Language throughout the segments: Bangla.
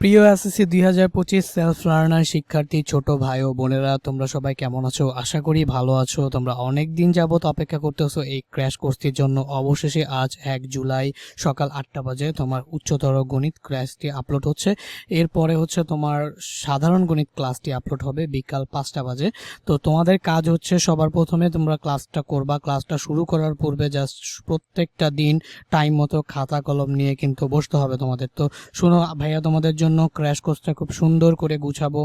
প্রিয় এসএসসি 2025 সেলফ লার্নার শিক্ষার্থী ছোট ভাই ও বোনেরা, তোমরা সবাই কেমন আছো? আশা করি ভালো আছো। তোমরা অনেক দিন যাবত অপেক্ষা করতেছো এই ক্র্যাশ কোর্সটির জন্য। অবশেষে আজ 1 জুলাই সকাল 8টা বাজে তোমার উচ্চতর গণিত ক্র্যাশটি আপলোড হচ্ছে। এরপরে হচ্ছে তোমার সাধারণ গণিত ক্লাসটি আপলোড হবে বিকাল 5টা বাজে। তো তোমাদের কাজ হচ্ছে সবার প্রথমে তোমরা ক্লাসটা করবা। ক্লাসটা শুরু করার পূর্বে জাস্ট প্রত্যেকটা দিন টাইম মতো খাতা কলম নিয়ে কিন্তু বসতে হবে তোমাদের। তো শোনো ভাইয়া, তোমাদের জন্য ক্র্যাশ কোর্সটা খুব সুন্দর করে গুছাবো।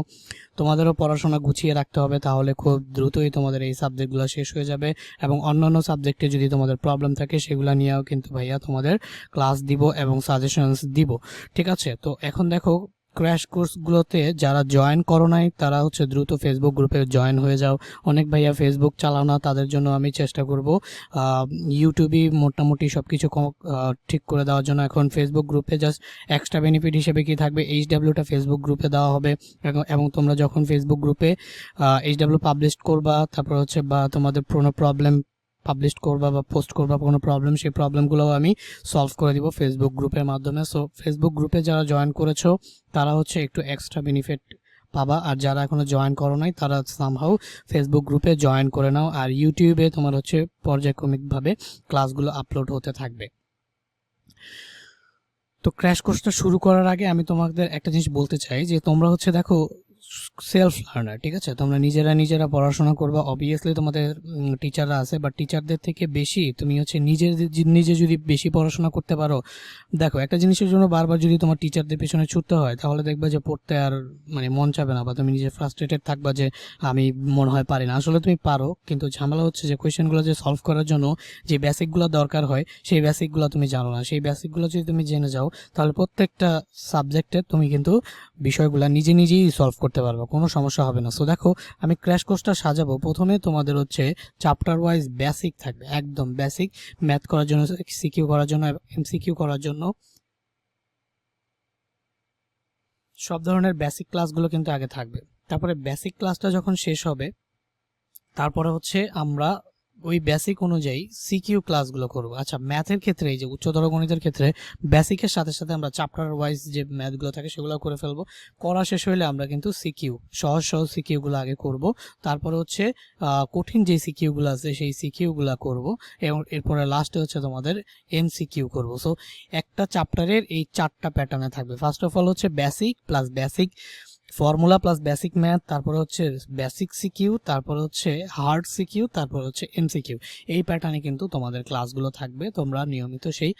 তোমাদেরও পড়াশোনা গুছিয়ে রাখতে হবে, তাহলে খুব দ্রুতই তোমাদের এই সাবজেক্টগুলো শেষ হয়ে যাবে। এবং অন্যান্য সাবজেক্টে যদি তোমাদের প্রবলেম থাকে সেগুলো নিয়েও কিন্তু ভাইয়া তোমাদের ক্লাস দিব এবং সাজেশনস দিব। ঠিক আছে? তো এখন দেখো, ক্র্যাশ কোর্সগুলোতে যারা জয়েন করো নাই তারা হচ্ছে দ্রুত ফেসবুক গ্রুপে জয়েন হয়ে যাও। অনেক ভাইয়া ফেসবুক চালাও না, তাদের জন্য আমি চেষ্টা করব ইউটিউবে মোটামুটি সব কিছু ঠিক করে দেওয়ার জন্য। এখন ফেসবুক গ্রুপে জাস্ট এক্সট্রা বেনিফিট হিসেবে কি থাকবে, এইচডাব্লিউটা ফেসবুক গ্রুপে দেওয়া হবে। এবং তোমরা যখন ফেসবুক গ্রুপে এইচডাব্লিউ পাবলিশ করবা, তারপর হচ্ছে বা তোমাদের কোনো প্রবলেম পাবলিশ করবা বা পোস্ট করবা কোনো প্রবলেম, সেই প্রবলেমগুলোও আমি সলভ করে দিব ফেসবুক গ্রুপের মাধ্যমে। সো ফেসবুক গ্রুপে যারা জয়েন করেছো তারা হচ্ছে একটু এক্সট্রা বেনিফিট পাবা, আর যারা এখনো জয়েন করো নাই তারা সামহাউ ফেসবুক গ্রুপে জয়েন করে নাও। আর ইউটিউবে তোমার হচ্ছে পর্যায়ক্রমিকভাবে ক্লাসগুলো আপলোড হতে থাকবে। তো ক্র্যাশ কোর্সটা শুরু করার আগে আমি তোমাদের একটা জিনিস বলতে চাই যে তোমরা হচ্ছে দেখো সেলফ লার্নার, ঠিক আছে? তোমরা নিজেরা পড়াশোনা করবা। অবভিয়াসলি তোমাদের টিচাররা আছে, বাট টিচারদের থেকে বেশি তুমি হচ্ছে নিজে যদি বেশি পড়াশোনা করতে পারো। দেখো, একটা জিনিসের জন্য বারবার যদি তোমার টিচারদের পেছনে ছুটতে হয় তাহলে দেখবা যে পড়তে আর মন চাবে না, বা তুমি নিজে ফ্রাস্ট্রেটেড থাকবা যে আমি মনে হয় পারি না। আসলে তুমি পারো, কিন্তু ঝামেলা হচ্ছে যে কোয়েশ্চেনগুলো যে সলভ করার জন্য যে বেসিকগুলো দরকার হয় সেই বেসিকগুলো তুমি জানো না। সেই বেসিকগুলো যদি তুমি জেনে যাও তাহলে প্রত্যেকটা সাবজেক্টে তুমি কিন্তু বিষয়গুলো নিজেই সলভ করতে পারবে, কোনো সমস্যা হবে না। সো দেখো, আমি ক্র্যাশ কোর্সটা সাজাবো। প্রথমে তোমাদের হচ্ছে চ্যাপ্টার ওয়াইজ বেসিক থাকবে, একদম বেসিক। ম্যাথ করার জন্য, সিকিউ করার জন্য, এমসিকিউ করার জন্য সব ধরনের বেসিক ক্লাসগুলো কিন্তু আগে থাকবে। তারপরে বেসিক ক্লাসটা যখন শেষ হবে তারপরে হচ্ছে আমরা ওই বেসিক অনুযায়ী সিকিউ ক্লাসগুলো করব। আচ্ছা, ম্যাথের ক্ষেত্রে, এই যে উচ্চতর গণিতের ক্ষেত্রে বেসিকের সাথে সাথে আমরা চ্যাপ্টার ওয়াইজ যে ম্যাথগুলো থাকে সেগুলো করে ফেলবো। করা শেষ হলে আমরা কিন্তু সিকিউ, সহজ সিকিউগুলো আগে করব। তারপরে হচ্ছে কঠিন যে সিকিউগুলো আছে সেই সিকিউগুলো করব, এবং এরপরে লাস্টে হচ্ছে তোমাদের এমসিকিউ করব। সো একটা চ্যাপ্টারের এই 4টা প্যাটার্নে থাকবে। ফার্স্ট অফ অল হচ্ছে basic plus basic formula plus basic math, তারপর হচ্ছে বেসিক সিকিউ, তারপর হচ্ছে হার্ড সিকিউ, তারপর হচ্ছে এমসিকিউ। এই প্যাটার্নে কিন্তু তোমাদের ক্লাসগুলো থাকবে। তোমরা নিয়মিত সেই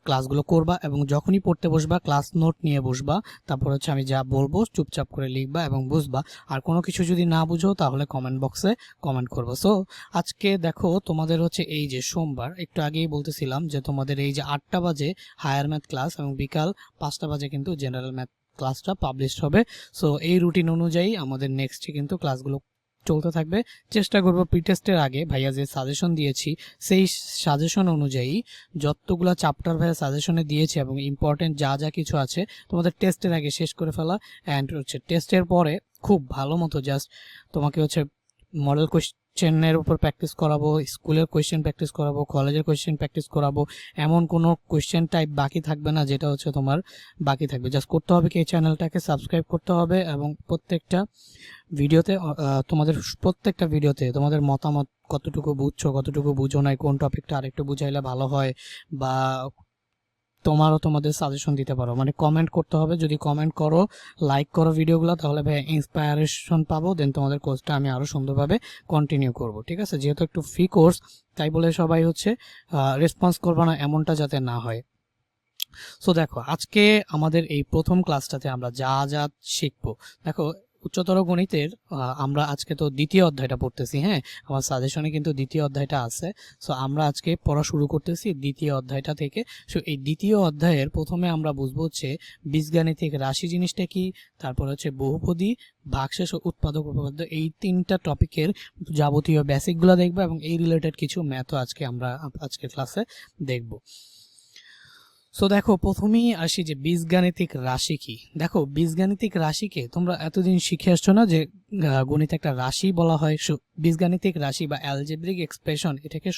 ক্লাসগুলো করবা, এবং যখনই পড়তে বসবা ক্লাস নোট নিয়ে বসবা। তারপর হচ্ছে আমি যা বলবো চুপচাপ করে লিখবা এবং বুঝবা। আর কোনো কিছু যদি না বুঝো তাহলে কমেন্ট বক্সে কমেন্ট করবো। সো আজকে দেখো, তোমাদের হচ্ছে এই যে সোমবার, একটু আগেই বলতেছিলাম যে তোমাদের এই যে 8টা বাজে হায়ার ম্যাথ ক্লাস এবং বিকাল 5টা বাজে কিন্তু জেনারেল ম্যাথ ক্লাসটা পাবলিশ হবে। সো এই রুটিন অনুযায়ী আমাদের নেক্সটে কিন্তু ক্লাসগুলো চলতে থাকবে। চেষ্টা করব প্রি টেস্টের আগে ভাইয়া যে সাজেশন দিয়েছি সেই সাজেশন অনুযায়ী যতগুলো চ্যাপ্টার ভাইয়া সাজেশনে দিয়েছি এবং ইম্পর্টেন্ট যা যা কিছু আছে তোমাদের টেস্টের আগে শেষ করে ফেলা। অ্যান্ড হচ্ছে টেস্টের পরে খুব ভালো মতো জাস্ট তোমাকে হচ্ছে মডেল কোয়েশ্চেনের উপর প্র্যাকটিস করাবো, স্কুলের কোয়েশ্চেন প্র্যাকটিস করাবো, কলেজের কোয়েশ্চেন প্র্যাকটিস করাবো। এমন কোনো কোয়েশ্চেন টাইপ বাকি থাকবে না যেটা হচ্ছে তোমার বাকি থাকবে। জাস্ট করতে হবে কি, এই চ্যানেলটাকে সাবস্ক্রাইব করতে হবে এবং প্রত্যেকটা ভিডিওতে তোমাদের প্রত্যেকটা ভিডিওতে তোমাদের মতামত, কতটুকু বুঝছো কতটুকু বুঝো নাই, কোন টপিকটা আরেকটু বুঝাইলে ভালো হয়, বা তোমারও তোমাদের সাজেশন দিতে পারো, কমেন্ট করতে হবে। যদি কমেন্ট করো, লাইক করো ভিডিওগুলো, তাহলে ভাই ইন্সপায়ারেশন পাবো। দেন তোমাদের কোর্সটা আমি আরও সুন্দরভাবে কন্টিনিউ করব। ঠিক আছে? যেহেতু একটু ফ্রি কোর্স, তাই বলে সবাই হচ্ছে রেসপন্স করবে না, এমনটা যাতে না হয়। সো দেখো, আজকে আমাদের এই প্রথম ক্লাসটাতে আমরা যা যা শিখবো, দেখো উচ্চতর গণিতের আমরা আজকে তো দ্বিতীয় অধ্যায়টা পড়তেছি। হ্যাঁ, আমার সাজেশনে কিন্তু দ্বিতীয় অধ্যায়টা আছে। সো আমরা আজকে পড়া শুরু করতেছি দ্বিতীয় অধ্যায়টা থেকে। সো এই দ্বিতীয় অধ্যায়ের প্রথমে আমরা বুঝবো হচ্ছে বীজগাণিতিক রাশি জিনিসটা কি, তারপর হচ্ছে বহুপদী, ভাগশেষ ও উৎপাদক উপপাদ্য। এই 3টা টপিকের যাবতীয় বেসিকগুলো দেখবো, এবং এই রিলেটেড কিছু ম্যাথও আজকে আমরা আজকের ক্লাসে দেখবো। সো দেখো, প্রথমেই আসি যে বীজগাণিতিক রাশি কি। দেখো, বীজগাণিতিক রাশিকে তোমরা এতদিন শিখে আসছো না যে গণিত একটা রাশি বলা হয়। বীজগাণিতিক রাশি বা অ্যালজেব্রিক এক্সপ্রেশন, এটাকে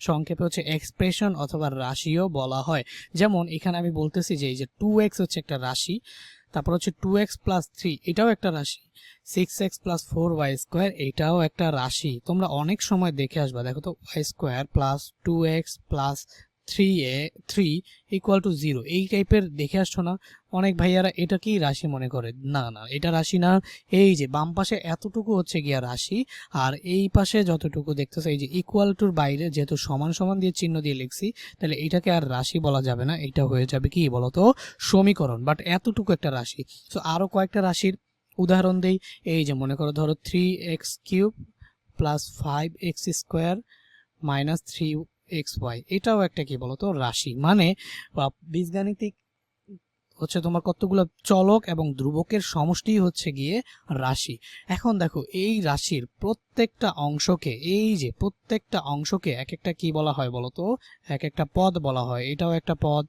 সংক্ষেপে হচ্ছে এক্সপ্রেশন অথবা রাশিও বলা হয়। যেমন এখানে আমি বলতেছি যে এই যে 2x হচ্ছে একটা রাশি, তারপর হচ্ছে 2x প্লাস 3 এটাও একটা রাশি, 6x প্লাস 4y স্কোয়ার এটাও একটা রাশি। তোমরা অনেক সময় দেখে আসবা, দেখো তো y square plus 2x plus 3 equal to 0 এই টাইপের দেখে আসছো না? অনেক ভাইয়ারা এটা কি রাশি মনে করে, না না এটা রাশি না। এই যে বাম পাশে এতটুকু হচ্ছে গিয়া রাশি, আর এই পাশে যতটুকু দেখতেছো এই যে ইকুয়াল টুর বাইরে যেহেতু সমান সমান দিয়ে চিহ্ন দিয়ে লিখছি, তাহলে এটাকে আর রাশি বলা যাবে না, এটা হয়ে যাবে কি বলতো সমীকরণ। বাট এতটুকু একটা রাশি। সো আরো কয়েকটা রাশির উদাহরণ দেই। এই যে মনে করো ধরো 3x³ plus 5x square minus 3xy এটাও একটা কি বলতো রাশি। মানে বীজগাণিতিক হচ্ছে তোমার কতগুলো চলক এবং ধ্রুবকের সমষ্টি হচ্ছে গিয়ে রাশি। এখন দেখো এই রাশির প্রত্যেকটা অংশকে, এই যে প্রত্যেকটা অংশকে এক একটা কি বলা হয় বলতো, এক একটা পদ বলা হয়। এটাও একটা পদ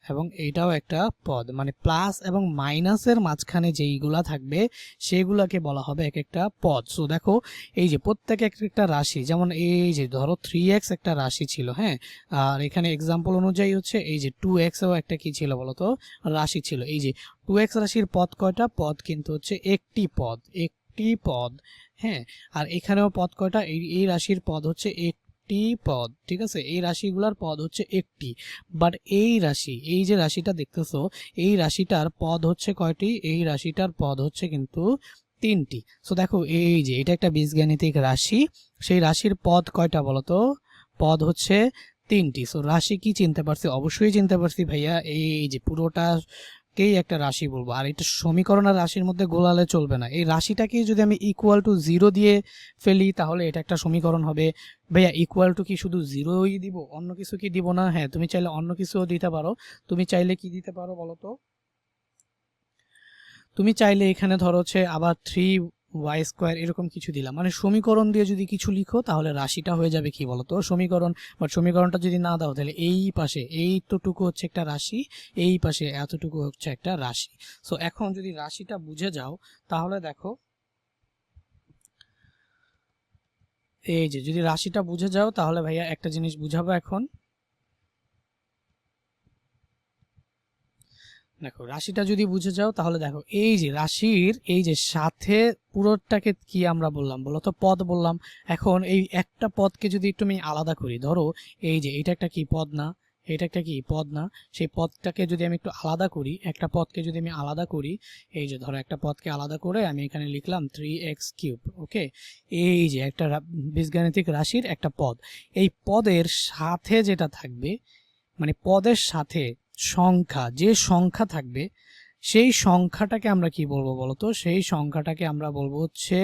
এবং এইটাও একটা পদ, মানে প্লাস এবং মাইনাসের মাঝখানে যেইগুলা থাকবে সেগুলাকে বলা হবে এক একটা পদ। সো দেখো এই যে প্রত্যেকে এক একটা রাশি, যেমন এই যে ধরো 3x একটা রাশি ছিল, হ্যাঁ, আর এখানে এক্সাম্পল অনুযায়ী হচ্ছে এই যে 2x ও একটা কি ছিল বলতো রাশি ছিল। এই যে 2x রাশির পদ কয়টা? পদ কিন্তু হচ্ছে একটি পদ, একটি পদ, হ্যাঁ। আর এখানেও পদ কয়টা? এই রাশির পদ হচ্ছে একটি পদ, ঠিক আছে। এই রাশিগুলোর পদ হচ্ছে একটি। বাট এই রাশি, এই যে রাশিটা দেখতেছো এই রাশিটার পদ হচ্ছে কয়টি? এই রাশিটার পদ হচ্ছে কিন্তু 3টি। সো দেখো এই যে এটা একটা বীজগাণিতিক রাশি, সেই রাশির পদ কয়টা বলতো? পদ হচ্ছে 3টি। সো রাশি কি চিনতে পারছি? অবশ্যই চিনতে পারছি ভাইয়া। এই যে পুরোটাকেই একটা রাশি বলবো, আর এটা সমীকরণ আর রাশির মধ্যে গোলালে চলবে না। এই রাশিটাকে যদি আমি ইকুয়াল টু 0 দিয়ে ফেলি তাহলে এটা একটা সমীকরণ হবে। ভাইয়া ইকুয়াল টু কি শুধু 0ই দিব, অন্য কিছু কি দিব না? হ্যাঁ, তুমি চাইলে অন্য কিছুও দিতে পারো। তুমি চাইলে কি দিতে পারো বলো তো? তুমি চাইলে এখানে ধরো হচ্ছে আবার 3y স্কোয়ার এরকম কিছু দিলাম, মানে সমীকরণ দিয়ে যদি কিছু লিখো তাহলে রাশিটা হয়ে যাবে কি বলতো সমীকরণ। বাট সমীকরণটা যদি না দাও তাহলে এই পাশে এইটুকু হচ্ছে একটা রাশি, এই পাশে এতটুকু হচ্ছে একটা রাশি। সো এখন যদি রাশিটা বুঝে যাও তাহলে দেখো এই যে যদি রাশিটা বুঝে যাও তাহলে ভাইয়া একটা জিনিস বুঝাবো এখন। দেখো রাশিটা যদি বুঝে যাও তাহলে দেখো এই যে রাশির এই যে সাথে পুরোটাকে কি আমরা বললাম বলো তো? পদ বললাম। এখন এই একটা পদকে যদি একটু আমি আলাদা করি, ধরো এই যে এটা একটা কি পদ না, এটা একটা কি পদ না, সেই পদটাকে যদি আমি একটু আলাদা করি, একটা পদকে যদি আমি আলাদা করি, এই যে ধরো একটা পদকে আলাদা করে আমি এখানে লিখলাম 3x³। ওকে, এই যে একটা বীজগাণিতিক রাশির একটা পদ, এই পদের সাথে যেটা থাকবে, মানে পদের সাথে সংখ্যা, যে সংখ্যা থাকবে সেই সংখ্যাটাকে আমরা কি বলবো বলতো? সেই সংখ্যাটাকে আমরা বলবো হচ্ছে,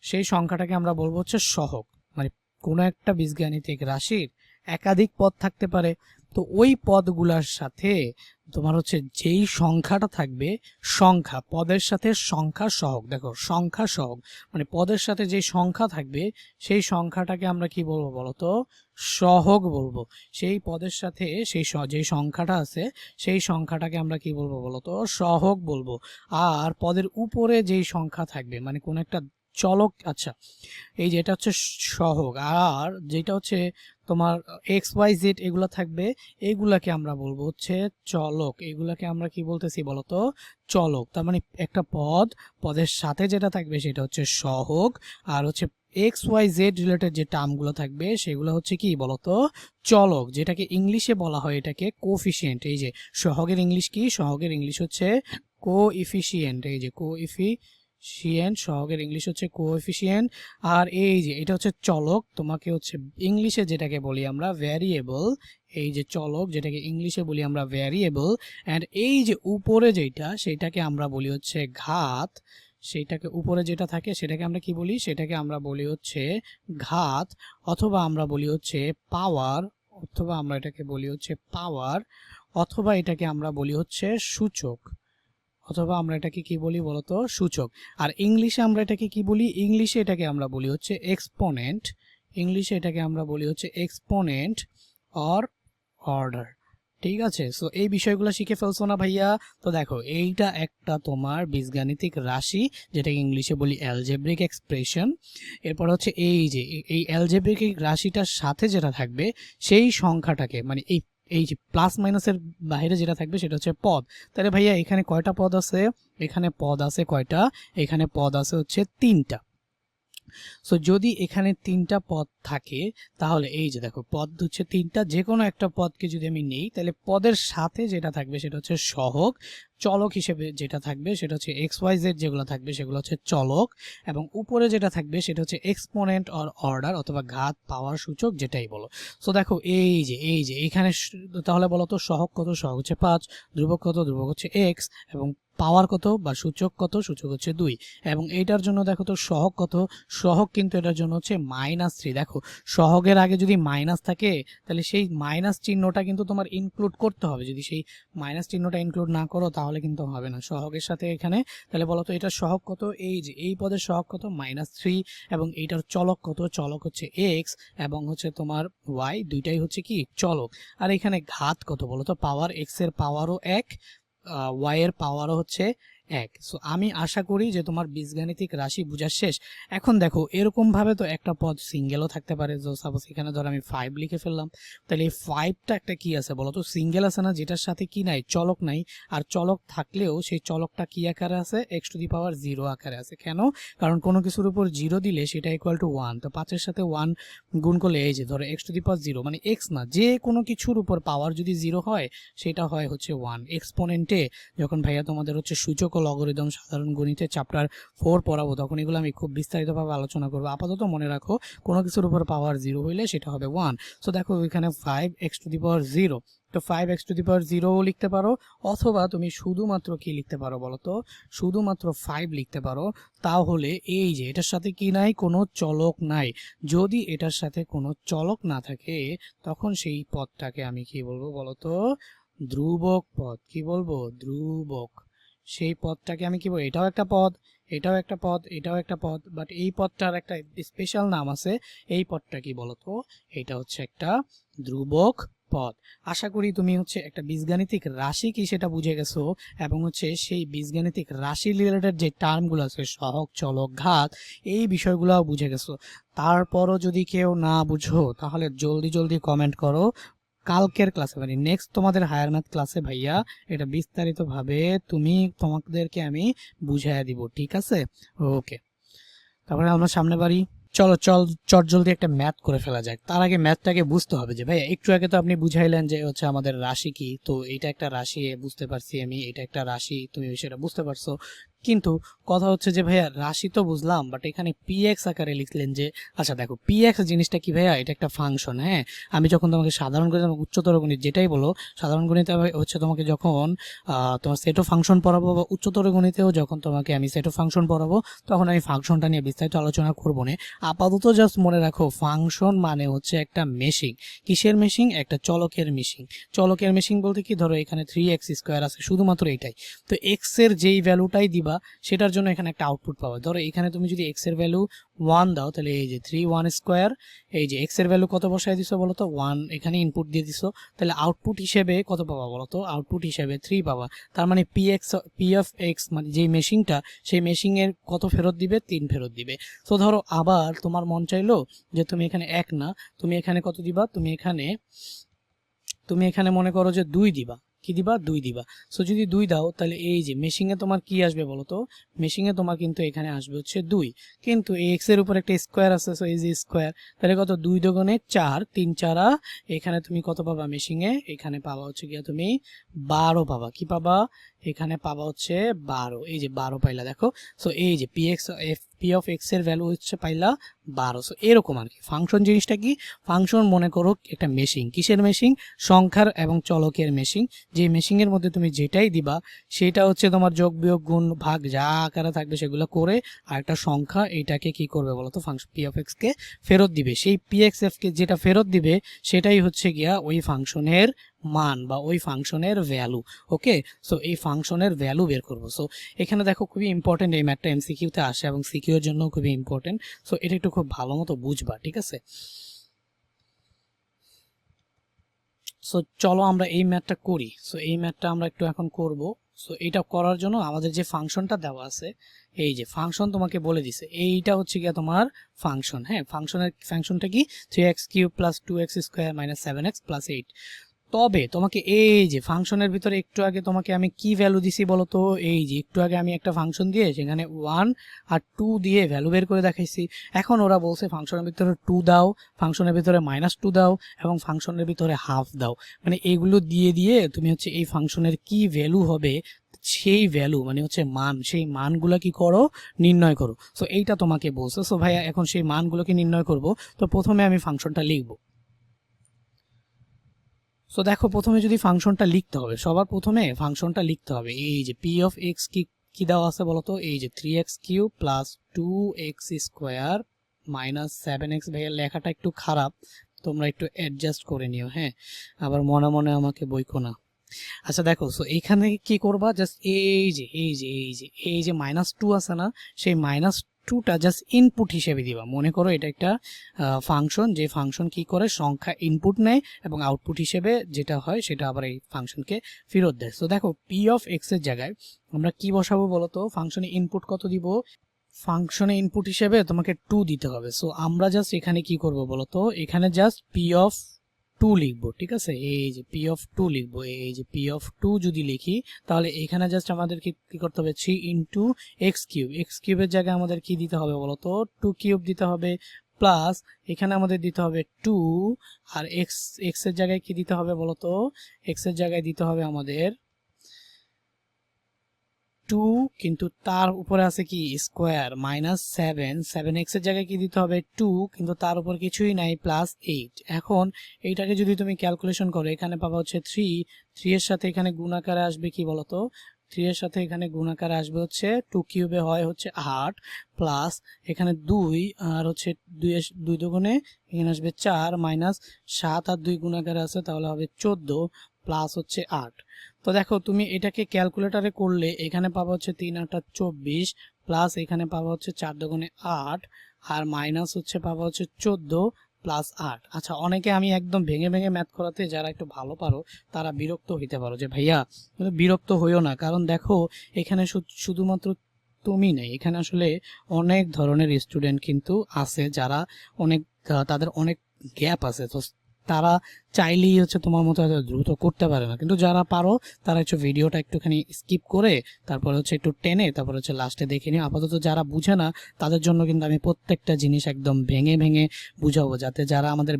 সেই সংখ্যাটাকে আমরা বলবো হচ্ছে সহগ। মানে কোনো একটা বীজগাণিতিক রাশির একাধিক পদ থাকতে পারে, তো ওই পদগুলোর সাথে তোমার হচ্ছে যেই সংখ্যাটা থাকবে, সংখ্যা পদের সাথে সংখ্যা সহগ। দেখো সংখ্যা সহগ মানে পদের সাথে যে সংখ্যা থাকবে সেই সংখ্যাটাকে আমরা কি বলবো বলতো? সহগ বলবো। সেই পদের সাথে সেই যে সংখ্যাটা আছে সেই সংখ্যাটাকে আমরা কি বলবো বলতো? সহগ বলবো। আর পদের উপরে যেই সংখ্যা থাকবে, মানে কোন একটা চলক, আচ্ছা এই যে এটা হচ্ছে সহগ, আর যেটা হচ্ছে তোমার XYZ এগুলা থাকবে, এগুলাকে আমরা বলবো হচ্ছে চলক। এগুলাকে আমরা কি বলতেছি বলতো? চলক। তার মানে একটা পদ, পদের সাথে যেটা থাকবে সেটা হচ্ছে সহগ, আর হচ্ছে XYZ রিলেটেড যে টার্মগুলো থাকবে সেগুলো হচ্ছে কি বলতো? চলক, যেটাকে ইংলিশে বলা হয় এটাকে কোফিশিয়েন্ট। এই যে সহগের ইংলিশ কি? সহগের ইংলিশ হচ্ছে কোএফিশিয়েন্ট। এই যে কোএফিশিয়েন্ট, সহগের ইংলিশ হচ্ছে কোএফিশিয়েন্ট। আর এই যে এটা হচ্ছে চলক, তোমাকে হচ্ছে ইংলিশে যেটাকে বলি আমরা ভ্যারিয়েবল। এই যে চলক যেটাকে ইংলিশে বলি আমরা ভ্যারিয়েবল, অ্যান্ড এই যে উপরে যেটা সেটাকে আমরা বলি হচ্ছে ঘাত। সেইটাকে উপরে যেটা থাকে সেটাকে আমরা কি বলি? সেটাকে আমরা বলি হচ্ছে ঘাত, অথবা আমরা বলি হচ্ছে পাওয়ার, অথবা আমরা এটাকে বলি হচ্ছে পাওয়ার, অথবা এটাকে আমরা বলি হচ্ছে সূচক, অথবা আমরা এটাকে কি বলি বলতো? সূচক। আর ইংলিশে আমরা এটাকে কি বলি? ইংলিশে এটাকে আমরা বলি হচ্ছে এক্সপোনেন্ট। ইংলিশে এটাকে আমরা বলি হচ্ছে এক্সপোনেন্ট অর অর্ডার। ঠিক আছে, সো এই বিষয়গুলো শিখে ফেলছো না ভাইয়া? তো দেখো এইটা একটা তোমার বীজগাণিতিক রাশি, যেটাকে ইংলিশে বলি অ্যালজেব্রিক এক্সপ্রেশন। এরপর হচ্ছে এই যে এই অ্যালজেব্রিক রাশিটার সাথে যেটা থাকবে সেই সংখ্যাটাকে, মানে এই এই যে প্লাস মাইনাসের বাইরে যেটা থাকবে সেটা হচ্ছে পদ। তাহলে ভাইয়া এখানে কয়টা পদ আছে, এখানে পদ আছে কয়টা, এখানে পদ আছে হচ্ছে 3টা। সো যদি এখানে 3টা পদ থাকে তাহলে এই যে দেখো পদ হচ্ছে 3টা, যে কোনো একটা পদকে যদি আমি নেই তাহলে পদের সাথে যেটা থাকবে সেটা হচ্ছে সহগ, চলক হিসেবে যেটা থাকবে সেটা হচ্ছে এক্স ওয়াই জেড, যেগুলো থাকবে সেগুলো হচ্ছে চলক, এবং উপরে যেটা থাকবে সেটা হচ্ছে এক্সপোনেন্ট অর অর্ডার অথবা ঘাত, পাওয়ার, সূচক যেটাই বলো। সো দেখো এই যে এখানে তাহলে বলো তো সহগ কত, সহগ হচ্ছে 5, ধ্রুবক কত, ধ্রুবক হচ্ছে এক্স, এবং পাওয়ার কত বা সূচক কত, সূচক হচ্ছে 2, এবং এইটার জন্য দেখো তো সহগ কত, সহগ কিন্তু এটার জন্য হচ্ছে -3। দেখো সহগের আগে যদি মাইনাস থাকে তাহলে সেই মাইনাস চিহ্নটা কিন্তু তোমার ইনক্লুড করতে হবে, যদি সেই মাইনাস চিহ্নটা ইনক্লুড না করো তাহলে কিন্তু হবে না সহগের সাথে এখানে। তাহলে বলো তো এটার সহগ কত, এই যে এই পদের সহগ কত -3, এবং এইটার চলক কত, চলক হচ্ছে এক্স এবং হচ্ছে তোমার ওয়াই, দুইটাই হচ্ছে কি চলক। আর এখানে ঘাত কত বলো তো, পাওয়ার, এক্স এর পাওয়ারও 1, ওয়াই এর পাওয়ারও হচ্ছে 1। সো আমি আশা করি যে তোমার বীজগাণিতিক রাশি বোঝা শেষ। এখন দেখো এরকম ভাবে তো একটা পদ সিঙ্গেলও থাকতে পারে, যে সাপোজ এখানে ধর আমি 5 লিখে ফেললাম, তাহলে এই 5টা একটা কি আছে বলো তো, সিঙ্গেল আছে না, যেটার সাথে কি নাই, চলক নাই। আর চলক থাকলেও সেই চলকটা কি আকারে আছে, x⁻0 আকারে আছে। কেন? কারণ কোনো কিছুর উপর 0 দিলে সেটা ইকুয়াল টু 1, তো 5 এর সাথে 1 গুণ করলে এই যে ধরো x⁻0 মানে x না, যে কোনো কিছুর উপর পাওয়ার যদি 0 হয় সেটা হয় হচ্ছে 1। এক্সপোনেন্টে যখন ভাইয়া তোমাদের হচ্ছে সূচক ও লগারিদম সাধারণ গণিতে চ্যাপ্টার 4 পড়াবো তখন এগুলো আমি খুব বিস্তারিতভাবে আলোচনা করবো। আপাতত মনে রাখো কোনো কিছুর উপর পাওয়ার 0 হইলে সেটা হবে 1। সো দেখো এখানে 5x⁻0, তো 5x⁻0 লিখতে পারো, অথবা তুমি শুধুমাত্র কি লিখতে পারো বলো তো, শুধুমাত্র 5 লিখতে পারো। তাহলে এই যে এটার সাথে কি নাই, কোনো চলক নাই। যদি এটার সাথে কোনো চলক না থাকে তখন সেই পদটাকে আমি কি বলবো বলো তো, ধ্রুবক পদ। কি বলবো? ধ্রুবক। সেই পদটাকে আমি কি বলবো, এটাও একটা পদ, এটাও একটা পদ, এটাও একটা পদ, বাট এই পদটার একটা স্পেশাল নাম আছে। এই পদটা কি বলতো, এটা হচ্ছে একটা ধ্রুবক পদ। আশা করি তুমি হচ্ছে একটা বীজগাণিতিক রাশি কি সেটা বুঝে গেছো, এবং হচ্ছে সেই বীজগাণিতিক রাশি রিলেটেড যে টার্মগুলো আছে, সহগ, চলক, ঘাত, এই বিষয়গুলোও বুঝে গেছো। তারপরও যদি কেউ না বুঝো তাহলে জলদি জলদি কমেন্ট করো। কালকের ক্লাসে মানে নেক্সট তোমাদের হায়ার ম্যাথ ক্লাসে ভাইয়া এটা বিস্তারিতভাবে তোমাদেরকে আমি বুঝাইয়া দিব, ঠিক আছে? ওকে, তারপরে আমরা সামনে বাড়ি। চট জলদি একটা ম্যাথ করে ফেলা যায়। তার আগে ম্যাথটাকে বুঝতে হবে যে ভাইয়া একটু আগে তো আপনি বুঝাইলেন যে হচ্ছে আমাদের রাশি কি, তো এটা একটা রাশি বুঝতে পারছি আমি, এটা একটা রাশি তুমি সেটা বুঝতে পারছো, কিন্তু কথা হচ্ছে যে ভাইয়া রাশি তো বুঝলাম, বাট এখানে পিএক্স আকারে লিখলেন যে, আচ্ছা দেখো পিএক্স জিনিসটা কি ভাইয়া, এটা একটা ফাংশন। হ্যাঁ, আমি যখন তোমাকে সাধারণ গণিত, উচ্চতর গণিত যেটাই বলো, সাধারণ গণিতে হচ্ছে তোমাকে যখন তোমার সেট অফ ফাংশন পড়াবো, বা উচ্চতর গণিতেও যখন তোমাকে আমি সেট অফ ফাংশন পড়াবো তখন আমি ফাংশনটা নিয়ে বিস্তারিত আলোচনা করবো না। আপাতত জাস্ট মনে রাখো ফাংশন মানে হচ্ছে একটা মেশিন। কিসের মেশিন? একটা চলকের মেশিন। চলকের মেশিন বলতে কি, ধরো এখানে 3x² আছে, শুধুমাত্র এটাই, তো এক্স এর যেই ভ্যালুটাই দিবা সেটার জন্য এখানে একটা আউটপুট পাবা। ধরো এখানে তুমি যদি এক্স এর ভ্যালু 1 দাও তাহলে এই যে 3 1², এই যে এক্স এর ভ্যালু কত বসায় দিছো বলো তো, 1 এখানে ইনপুট দিয়ে দিছো, তাহলে আউটপুট হিসেবে কত পাবা বলো তো, আউটপুট হিসেবে 3 পাবা। তার মানে পি অফ এক্স মানে যে মেশিনটা, সেই মেশিনের কত ফেরত দিবে? 3 ফেরত দিবে। তো ধরো আবার তোমার মন চাইলো যে তুমি এখানে 1 না, তুমি এখানে কত দিবা, তুমি এখানে মনে করো যে 2 দিবা। কি দিবা? 2 দিবা। সো যদি 2 দাও তাহলে এই যে মেশিনে তোমার কি আসবে বলো তো, মেশিনে তোমার কিন্তু এখানে আসবে হচ্ছে 2, কিন্তু এই এক্স এর উপর একটা স্কোয়ার আছে, সো এই যে স্কোয়ার, তাহলে কত, 2 দুগুণে 4, 3 4, এখানে তুমি কত পাবা মেশিনে, এখানে পাবা হচ্ছে গিয়া তুমি 12 পাবা। কি পাবা? এখানে পাবা হচ্ছে 12, এই যে 12 পাইলা দেখো। সো এই যে পি অফ এক্স এর ভ্যালু হচ্ছে পাইলা 12। সো এরকম আর কি ফাংশন জিনিসটা কি, ফাংশন মনে করো একটা মেশিন। কিসের মেশিন? সংখ্যার এবং চলকের মেশিন। যে মেশিনের মধ্যে তুমি যেটাই দিবা সেটা হচ্ছে তোমার যোগ বিয়োগ গুণ ভাগ যা আকারে থাকবে সেগুলো করে, আর একটা সংখ্যা এইটাকে কি করবে বলতো, ফাংশন পি অফ এক্স কে ফেরত দিবে। সেই পি এক্স এফ কে যেটা ফেরত দিবে সেটাই হচ্ছে গিয়া ওই ফাংশনের মান বা ওই ফাংশনের ভ্যালু। ওকে, সো এই ফাংশনের ভ্যালু বের করবো। সো এখানে দেখো খুবই ইম্পর্টেন্ট, এই ম্যাথটা এমসিকিউতে আসে এবং সিকিউ এর জন্য খুবই ইম্পর্টেন্ট। সো এটা একটু খুব ভালো মতো বুঝবা, ঠিক আছে? সো চলো আমরা এই ম্যাথটা করি। সো এই ম্যাথটা আমরা একটু এখন করব। সো এটা করার জন্য আমাদের যে ফাংশনটা দেওয়া আছে, এই যে ফাংশন তোমাকে বলে দিছে, এইটা হচ্ছে গিয়া তোমার ফাংশন। হ্যাঁ, ফাংশনটা কি, 3x³ + 2x² - 7x + 8। তবে তোমাকে এই যে ফাংশনের ভিতরে একটু আগে তোমাকে আমি কি ভ্যালু দিছি বলো তো, এই যে একটু আগে আমি একটা ফাংশন দিয়ে সেখানে 1 আর 2 দিয়ে ভ্যালু বের করে দেখাইছি। এখন ওরা বলছে ফাংশনের ভিতরে 2 দাও, ফাংশনের ভিতরে -2 দাও এবং ফাংশনের ভিতরে হাফ দাও। মানে এগুলো দিয়ে দিয়ে তুমি হচ্ছে এই ফাংশনের কি ভ্যালু হবে সেই ভ্যালু মানে হচ্ছে মান, সেই মানগুলো কি করো, নির্ণয় করো। সো এইটা তোমাকে বলছে। সো ভাইয়া এখন সেই মানগুলোকে নির্ণয় করব। তো প্রথমে আমি ফাংশনটা লিখব। সো দেখো প্রথমে যদি ফাংশনটা লিখতে হবে, সবার প্রথমে ফাংশনটা লিখতে হবে। এই যে পি অফ এক্স কি কি দেওয়া আছে বলতো, এই যে 3x³ plus 2x² minus 7x। ভাইয়ের লেখাটা একটু খারাপ, তোমরা একটু অ্যাডজাস্ট করে নিও, হ্যাঁ, আবার মনে মনে আমাকে বইকো না। আচ্ছা দেখো, সো এইখানে কি করবা, জাস্ট এই যে -2 আছে না, সেই -2টা জাস্ট ইনপুট হিসেবে দিবা। মনে করো এটা একটা ফাংশন, যে ফাংশন কি করে সংখ্যা ইনপুট নেয় এবং আউটপুট হিসেবে যেটা হয় সেটা আবার এই ফাংশনকে ফেরত দেয়। সো দেখো পি অফ এক্স এর জায়গায় আমরা কি বসাবো বলতো, ফাংশনে ইনপুট কত দিব, ফাংশনে ইনপুট হিসেবে তোমাকে 2 দিতে হবে। সো আমরা জাস্ট এখানে কি করব বলতো, এখানে জাস্ট পি অফ 2 লিখবো, ঠিক আছে, এই যে পি অফ 2 লিখবো। এই যে পি অফ 2 যদি লিখি তাহলে এখানে জাস্ট আমাদের কি করতে হবে, 3 ইন্টু x³ x³ জায়গায় আমাদের কি দিতে হবে বলতো, 2³ দিতে হবে, প্লাস এখানে আমাদের দিতে হবে 2, আর x এর জায়গায় কি দিতে হবে বলতো, x এর জায়গায় দিতে হবে আমাদের 2, কিন্তু তার উপরে আছে কি স্কোয়ার -7 এর জায়গায় কি দিতে হবে 2, কিন্তু তার উপর কিছুই নাই, +8। এখন এইটাকে যদি তুমি ক্যালকুলেশন করো এখানে পাবা হচ্ছে 3 এর সাথে এখানে গুণাকারে আসবে কি বলতো, 3 এর সাথে এখানে গুণাকারে আসবে হচ্ছে 2 কিউবে হয় হচ্ছে 8, প্লাস এখানে 2 আর হচ্ছে 2 দুগুণে এখানে আসবে 4 -7 আর 2 গুণাকারে আছে তাহলে হবে 14 প্লাস হচ্ছে 8। তো দেখো তুমি এটাকে ক্যালকুলেটরে করলে এখানে পাবা হচ্ছে 3 8 24, প্লাস এখানে পাবা হচ্ছে 4 দুগুণে 8, আর মাইনাস হচ্ছে পাবা হচ্ছে 14 প্লাস 8। আচ্ছা অনেকে আমি একদম ভেঙে ভেঙে ম্যাথ করাতে যারা একটু ভালো পারো তারা বিরক্ত হইতে পারো যে ভাইয়া, কিন্তু বিরক্ত হইও না, কারণ দেখো এখানে শুধুমাত্র তুমি নেই, এখানে আসলে অনেক ধরনের স্টুডেন্ট কিন্তু আছে যারা অনেক তাদের অনেক গ্যাপ আছে। তো তারা চাইলেই হচ্ছে তোমার মতো এত দ্রুত করতে পারে না, কিন্তু যারা পারো তারা হচ্ছে ভিডিওটা একটুখানি স্কিপ করে তারপরে হচ্ছে একটু টেনে তারপরে হচ্ছে লাস্টে দেখে নিও। আপাতত যারা বুঝে না তাদের জন্য কিন্তু আমি প্রত্যেকটা জিনিস একদম ভেঙে ভেঙে বুঝাবো, যাতে যারা আমাদের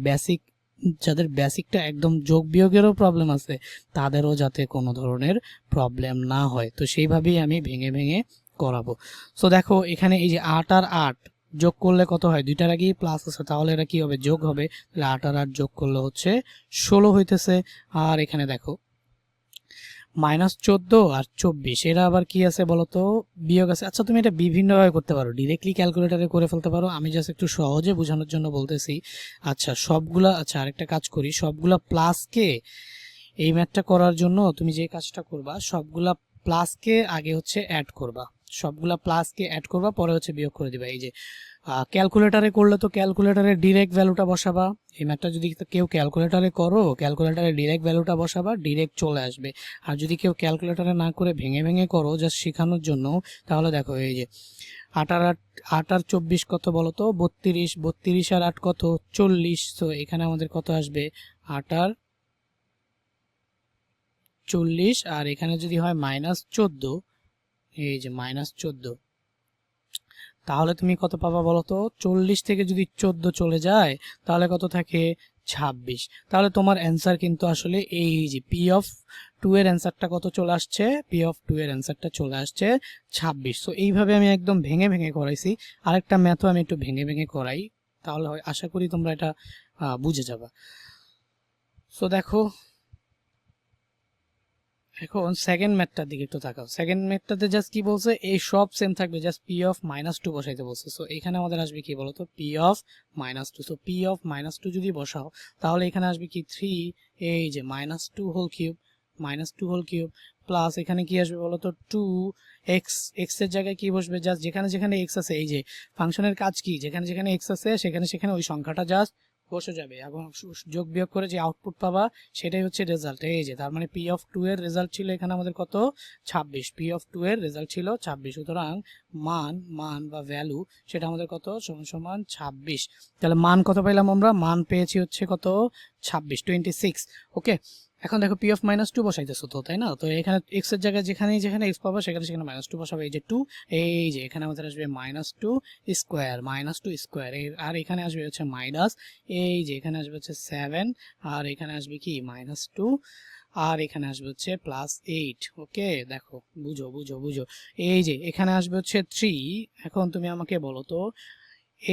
যাদের বেসিকটা একদম যোগ বিয়োগেরও প্রবলেম আছে তাদেরও যাতে কোনো ধরনের প্রবলেম না হয়। তো সেইভাবেই আমি ভেঙে ভেঙে করাবো। সো দেখো এখানে এই যে 8 আর 8 যোগ করলে কত হয়, দুইটার আগেই প্লাস আছে তাহলে এটা কি হবে, যোগ হবে। তাহলে 8 আর 8 যোগ করলে হচ্ছে 16 হইতেছে। আর এখানে দেখো -14 আর 24 এরা আবার কি আছে বলতো, বিয়োগ আছে। আচ্ছা তুমি এটা বিভিন্নভাবে করতে পারো, ডিরেক্টলি ক্যালকুলেটরে করে ফেলতে পারো, আমি জাস্ট একটু সহজে বোঝানোর জন্য বলতেছি। আচ্ছা সবগুলা, আচ্ছা আরেকটা কাজ করি, সবগুলা প্লাসকে এই ম্যাথটা করার জন্য তুমি যে কাজটা করবা, সবগুলা প্লাসকে আগে হচ্ছে অ্যাড করবা, সবগুলা প্লাসকে অ্যাড করবা, পরে হচ্ছে বিয়োগ করে দিবা। এই যে ক্যালকুলেটরে করলে তো ক্যালকুলেটরে ডিরেক্ট ভ্যালুটা বসাবা, এই ম্যাথটা যদি কেউ ক্যালকুলেটরে করো ক্যালকুলেটরে ডিরেক্ট ভ্যালুটা বসাবা, ডিরেক্ট চলে আসবে। আর যদি কেউ ক্যালকুলেটরে না করে ভেঙে ভেঙে করো জাস্ট শেখানোর জন্য, তাহলে দেখো এই যে 8 আর 24 কত বলো তো, 32, 32 আর 8 কত 40। তো এখানে আমাদের কত আসবে, 8 আর 40, আর এখানে যদি হয় -14, এই যে -14, তাহলে তুমি কত পাবা বলো তো, 40 থেকে যদি 14 চলে যায় তাহলে কত থাকে 26। তাহলে তোমার অ্যান্সার কিন্তু আসলে এই যে পি অফ 2 এর অ্যান্সারটা কত চলে আসছে, পি অফ 2 এর অ্যান্সারটা চলে আসছে 26। তো এইভাবে আমি একদম ভেঙে ভেঙে করাইছি। আরেকটা ম্যাথও আমি একটু ভেঙে ভেঙে করাই, তাহলে হয় আশা করি তোমরা এটা বুঝে যাবা। সো দেখো এখন সেকেন্ড ম্যাথটার দিকে একটু তাকাও। সেকেন্ড ম্যাথটাতে জাস্ট কি বলছে, এই সব সেম থাকবে, জাস্ট পি অফ -2 বসাইতে বলছে। সো এখানে আমাদের আসবে কি বলতো, P of -2। So P of -2 যদি বসাও তাহলে এখানে আসবে কি 3, এই যে -2 whole cube, -2 whole cube, plus এখানে কি আসবে বলতো 2 এক্স, এক্স এর জায়গায় কি বসবে, জাস্ট যেখানে যেখানে এক্স আছে, এই যে ফাংশনের কাজ কি, যেখানে যেখানে এক্স আছে সেখানে সেখানে ওই সংখ্যাটা জাস্ট বসে যাবে এবং যোগ বিয়োগ করে যে আউটপুট পাবা সেটাই হচ্ছে রেজাল্ট। এই যে তার মানে পি অফ 2 এর রেজাল্ট ছিল এখানে আমাদের কত 26, পি অফ 2 এর রেজাল্ট ছিল 26। সুতরাং মান বা ভ্যালু সেটা আমাদের কত সমান 26। তাহলে মান কত পাইলাম আমরা, মান পেয়েছি হচ্ছে কত 26, 26। ওকে, এখন দেখো পি অফ মাইনাস টু বসাইতেছো তো, তাই না? তো এখানে এক্স এর জায়গায় যেখানে যেখানে এক্স পাবো সেখানে সেখানে মাইনাস টু বসাবে। এই যে টু, এই যে এখানে আমাদের আসবে মাইনাস টু স্কোয়ার, আর এখানে আসবে হচ্ছে মাইনাস, এই যে এখানে আসবে হচ্ছে 7, আর এখানে আসবে কি মাইনাস টু, আর এখানে আসবে হচ্ছে প্লাস 8। ওকে, দেখো বুঝো বুঝো বুঝো। এই যে এখানে আসবে হচ্ছে 3। এখন তুমি আমাকে বলো তো,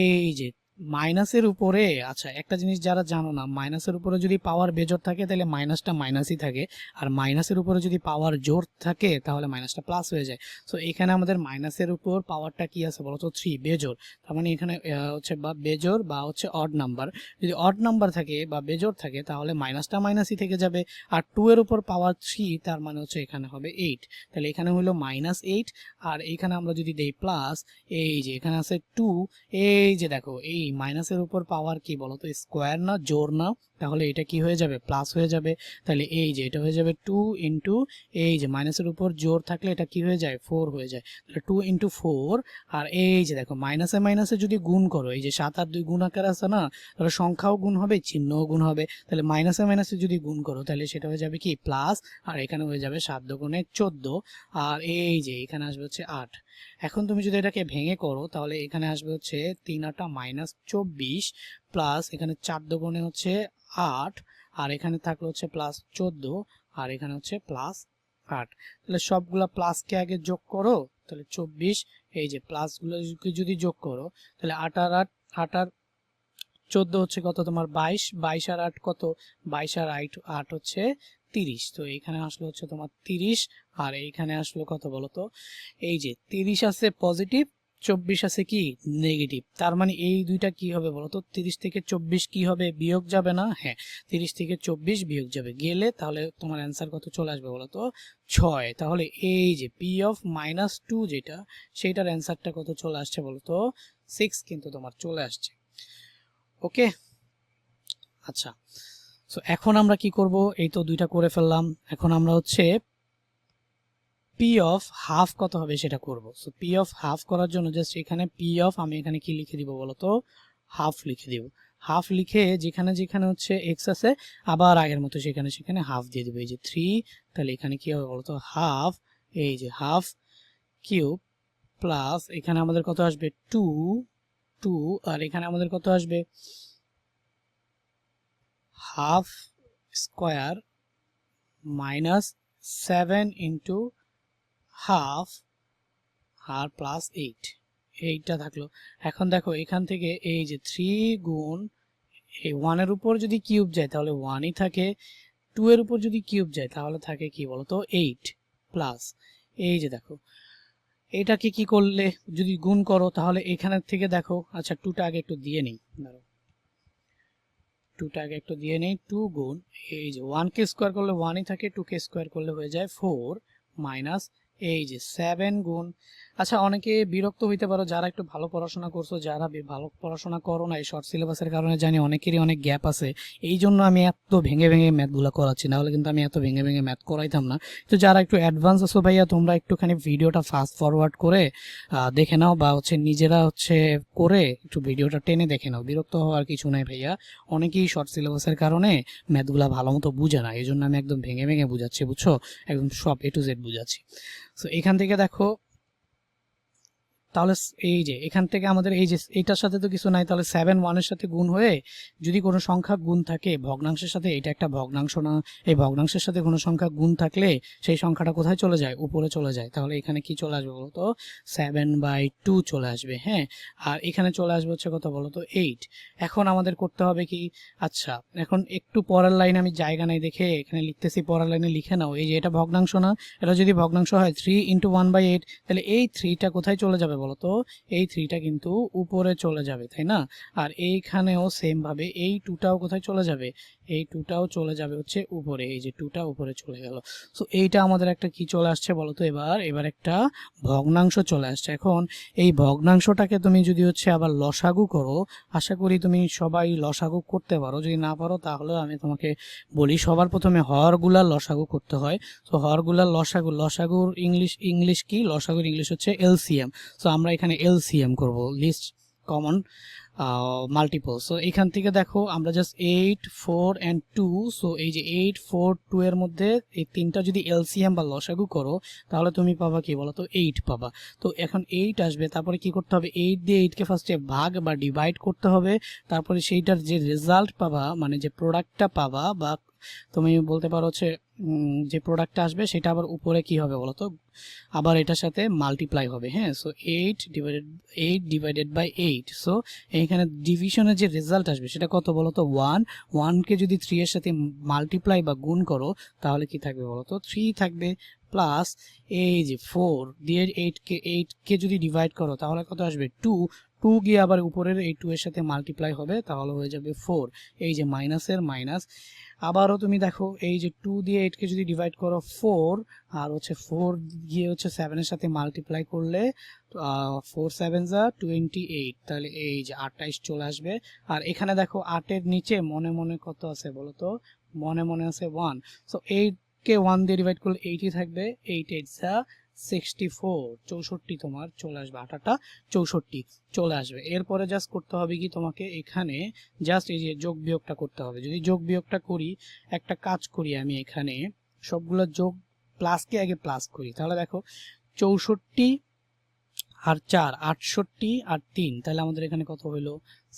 এই যে মাইনাসের উপরে, আচ্ছা একটা জিনিস যারা জানো না, মাইনাসের উপরে যদি পাওয়ার বেজোর থাকে তাহলে মাইনাসটা মাইনাসই থাকে, আর মাইনাসের উপরে যদি পাওয়ার জোর থাকে তাহলে মাইনাসটা প্লাস হয়ে যায়। সো এখানে আমাদের মাইনাসের উপর পাওয়ারটা কি আছে বলো তো, 3, বেজোর। তার মানে এখানে হচ্ছে বা বেজোর বা হচ্ছে অড নাম্বার। যদি অড নাম্বার থাকে বা বেজোর থাকে তাহলে মাইনাসটা মাইনাসই থেকে যাবে। আর 2 এর উপর পাওয়ার 3, তার মানে হচ্ছে এখানে হবে 8। তাহলে এখানে হলো -8, আর এইখানে আমরা যদি দেই প্লাস, এই যে এখানে আছে 2, এই যে দেখো এই মাইনাসের উপর পাওয়ার কি বলতো, স্কোয়ার না, জোর না, তাহলে এটা কি হয়ে যাবে, প্লাস হয়ে যাবে। তাহলে এই যে এটা হয়ে যাবে 2 ইন্টু, এই যে মাইনাসের উপর জোর থাকলে এটা কি হয়ে যায়, 4 হয়ে যায়। তাহলে 2 ইন্টু 4, আর এই যে দেখো মাইনাসে মাইনাসে যদি গুণ করো, এই যে 7 আর 2 গুণ আকার আছে না, তাহলে সংখ্যাও গুণ হবে, চিহ্নও গুণ হবে। তাহলে মাইনাসে মাইনাসে যদি গুণ করো তাহলে সেটা হয়ে যাবে কি প্লাস, আর এখানে হয়ে যাবে 7 দুগুণে 14, আর এই যে এখানে আসবে হচ্ছে 8। এখন তুমি যদি এটাকে ভেঙে করো তাহলে এখানে আসবে হচ্ছে 3 8 -24, প্লাস এখানে 4 দুগুণে হচ্ছে 8, আর এখানে থাকলো হচ্ছে প্লাস 14, আর এখানে হচ্ছে প্লাস 8। তাহলে সবগুলা প্লাসকে আগে যোগ করো, তাহলে 24, এই যে প্লাসগুলো যদি যোগ করো তাহলে 8 আর 8, 8 আর 14 হচ্ছে কত তোমার 22, 22 আর 8 কত, 22 আর 8 হচ্ছে 30। তো এইখানে আসলো হচ্ছে তোমার 30, আর এইখানে আসলো কত বলো তো, এই যে 30 আছে পজিটিভ, 24 আছে কি নেগেটিভ। তার মানে এই দুইটা কি হবে বলতো, 30 থেকে 24 কি হবে, বিয়োগ যাবে না? হ্যাঁ, 30 থেকে 24 বিয়োগ যাবে, গেলে তাহলে তোমার অ্যান্সার কত চলে আসবে বলতো, 6। তাহলে এই যে পি অফ -2 যেটা, সেইটার অ্যান্সারটা কত চলে আসছে বলতো, 6 কিন্তু তোমার চলে আসছে। ওকে, আচ্ছা। সো এখন আমরা কি করব, এই তো দুইটা করে ফেললাম, এখন আমরা হচ্ছে পি অফ হাফ কত হবে সেটা করব। সো পি অফ হাফ করার জন্য জাস্ট এখানে পি অফ, আমি এখানে কি লিখে দিব বলতো, হাফ লিখে দিব। হাফ লিখে যেখানে যেখানে হচ্ছে এক্স আছে আবার আগের মতো সেখানে সেখানে হাফ দিয়ে দেবো। এই যে 3, তাহলে এখানে কি হবে বলতো, হাফ, এই যে হাফ কিউব, প্লাস এখানে আমাদের কত আসবে 2, আর এখানে আমাদের কত আসবে half square minus 7 into half, আর প্লাস 8টা থাকলো। এখন দেখো এখান থেকে এই যে 3 গুণ এই 1 এর উপর যদি কিউব যায় তাহলে 1ই থাকে, 2 এর উপর যদি কিউব যায় তাহলে থাকে কি বলতো 8, প্লাস এই যে দেখো এইটাকে কি করলে যদি গুণ করো তাহলে এখানে থেকে দেখো, আচ্ছা 2টা আগে একটু দিয়ে নেই, ধরো 2টা আগে একটু দিয়ে নেই, 2 গুণ এই যে 1 কে স্কোয়ার করলে 1ই থাকে, 2 কে স্কোয়ার করলে হয়ে যায় 4, মাইনাস এই যে 7 গুণ, আচ্ছা অনেকে বিরক্ত হইতে পারো যারা একটু ভালো পড়াশোনা করছো, যারা ভালো পড়াশোনা করো না এই শর্ট সিলেবাসের কারণে জানি অনেকেরই অনেক গ্যাপ আছে, এই জন্য আমি এত ভেঙে ভেঙে ম্যাথগুলো করাচ্ছি, নাহলে কিন্তু আমি এত ভেঙে ভেঙে ম্যাথ করাইতাম না। তো যারা একটু অ্যাডভান্স আছো ভাইয়া, তোমরা একটুখানি ভিডিওটা ফাস্ট ফরওয়ার্ড করে দেখে নাও, বা হচ্ছে নিজেরা হচ্ছে করে একটু ভিডিওটা টেনে দেখে নাও, বিরক্ত হওয়ার কিছু নাই ভাইয়া। অনেকেই শর্ট সিলেবাসের কারণে ম্যাথগুলো ভালো মতো বুঝে না, এই জন্য আমি একদম ভেঙে ভেঙে বুঝাচ্ছি, বুঝছো, একদম সব A to Z বুঝাচ্ছি। সো এখান থেকে দেখো তাহলে এই যে এখান থেকে আমাদের এই যে এইটার সাথে তো কিছু নাই, তাহলে 7 1 এর সাথে গুণ হয়ে যদি কোনো সংখ্যা গুণ থাকে ভগ্নাংশের সাথে, এটা একটা ভগ্নাংশ না, এই ভগ্নাংশের সাথে কোনো সংখ্যা গুণ থাকলে সেই সংখ্যাটা কোথায় চলে যায়, উপরে চলে যায়। তাহলে এখানে কি চলে আসবে বলতো 7/2 চলে আসবে। হ্যাঁ, আর এখানে চলে আসবে হচ্ছে কত বলতো 8। এখন আমাদের করতে হবে কি, আচ্ছা এখন একটু পরের লাইনে আমি জায়গা নাই দেখে এখানে লিখতেছি, পরের লাইনে লিখে নাও। এই যে এটা ভগ্নাংশ না, এটা যদি ভগ্নাংশ হয় 3 × 1/8, তাহলে এই 3টা কোথায় চলে যাবে বলতো, এই 3টা কিন্তু উপরে চলে যাবে, তাই না? আর এইখানেও সেম ভাবে এই 2টাও কোথায় চলে যাবে, এই 2টাও চলে যাবে হচ্ছে উপরে, এই যে 2টা উপরে চলে গেল। সো এইটা আমাদের একটা কি চলে আসছে বলতো, এবার একটা ভগ্নাংশ চলে আসছে। এখন এই ভগ্নাংশটাকে তুমি যদি হচ্ছে আবার লসাগু করো, আশা করি তুমি সবাই লসাগু করতে পারো, যদি না পারো তাহলে আমি তোমাকে বলি, সবার প্রথমে হরগুলার লসাগু করতে হয়। তো হরগুলার লসাগুর ইংলিশ কি, লসাগুর ইংলিশ হচ্ছে এলসিএম। সো আমরা এখানে এলসিএম করব, লিস্ট কমন মাল্টিপল। সো এখান থেকে দেখো আমরা জাস্ট 8 4 and 2, সো এই যে 8 4 2 এর মধ্যে এই তিনটা যদি এলসিএম বা লসাগু করো তাহলে তুমি পাবা কি বলো তো 8 পাবা। তো এখন 8 আসবে, তারপরে কি করতে হবে 8 দিয়ে 8 কে ফার্স্টে ভাগ বা ডিভাইড করতে হবে, তারপরে সেইটার যে রেজাল্ট পাবা মানে যে প্রোডাক্টটা পাবা বা তুমি বলতে পারো হচ্ছে যে প্রোডাক্টটা আসবে সেটা আবার উপরে কি হবে বলো তো আবার এটার সাথে মাল্টিপ্লাই হবে। হ্যাঁ, সো 8 ডিভাইডেড বাই 8। সো এইখানে ডিভিশনের যে রেজাল্ট আসবে সেটা কত বলো তো 1। 1কে যদি 3 এর সাথে মাল্টিপ্লাই বা গুণ করো তাহলে কি থাকবে বলো তো 3 থাকবে, প্লাস এই যে 4 দিয়ে 8কে যদি ডিভাইড করো তাহলে কত আসবে 2। 2 গিয়ে আবার উপরের এই 2 এর সাথে মাল্টিপ্লাই হবে তাহলে হয়ে যাবে 4। এই যে মাইনাসের মাইনাস। আবারও তুমি দেখো এই যে 2 দিয়ে 8কে যদি ডিভাইড করো 4, আর হচ্ছে 4 গিয়ে হচ্ছে 7 এর সাথে মাল্টিপ্লাই করলে 4 7 যা 28, তাহলে এই যে 28 চলে আসবে। আর এখানে দেখো 8 এর নিচে মনে মনে কত আছে বলো তো, মনে মনে আছে 1। সো 8 কে 1 দিয়ে ডিভাইড করলে 80 থাকবে, 8 8 যা 64, 64 তোমার চলে আসবে, 8টা 64 চলে আসবে। এরপরে জাস্ট করতে হবে কি তোমাকে এখানে জাস্ট এই যে যোগ বিয়োগটা করতে হবে। যদি যোগ বিয়োগটা করি, একটা কাজ করি আমি এখানে সবগুলো যোগ প্লাসকে আগে প্লাস করি, তাহলে দেখো 64 আর 4 68 আর 3, তাহলে আমাদের এখানে কত হলো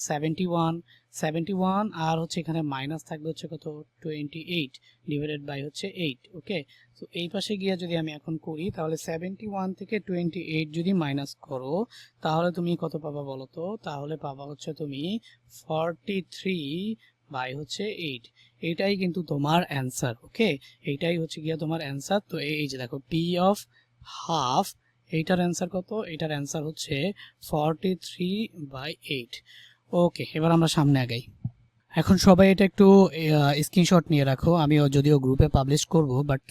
71। 71 আর হচ্ছে এখানে মাইনাস থাকবে হচ্ছে কত 28 ডিভাইডেড বাই হচ্ছে 8। ওকে, তো এই পাশে গিয়ে যদি আমি এখন করি তাহলে 71 থেকে 28 যদি মাইনাস করো তাহলে তুমি কত পাবা বলো তো, তাহলে পাবা হচ্ছে তুমি 43 বাই হচ্ছে 8। এইটাই কিন্তু তোমার অ্যান্সার। ওকে, এইটাই হচ্ছে গিয়া তোমার অ্যান্সার। তো এই যে দেখো পি অফ হাফ, এইটার অ্যান্সার কত, এটার অ্যান্সার হচ্ছে 43/8। ওকে, এবার আমরা সামনে আগাই। এখন সবাই এটা একটু স্ক্রিনশট নিয়ে রাখো, আমিও যদিও গ্রুপে পাবলিশ করব, বাট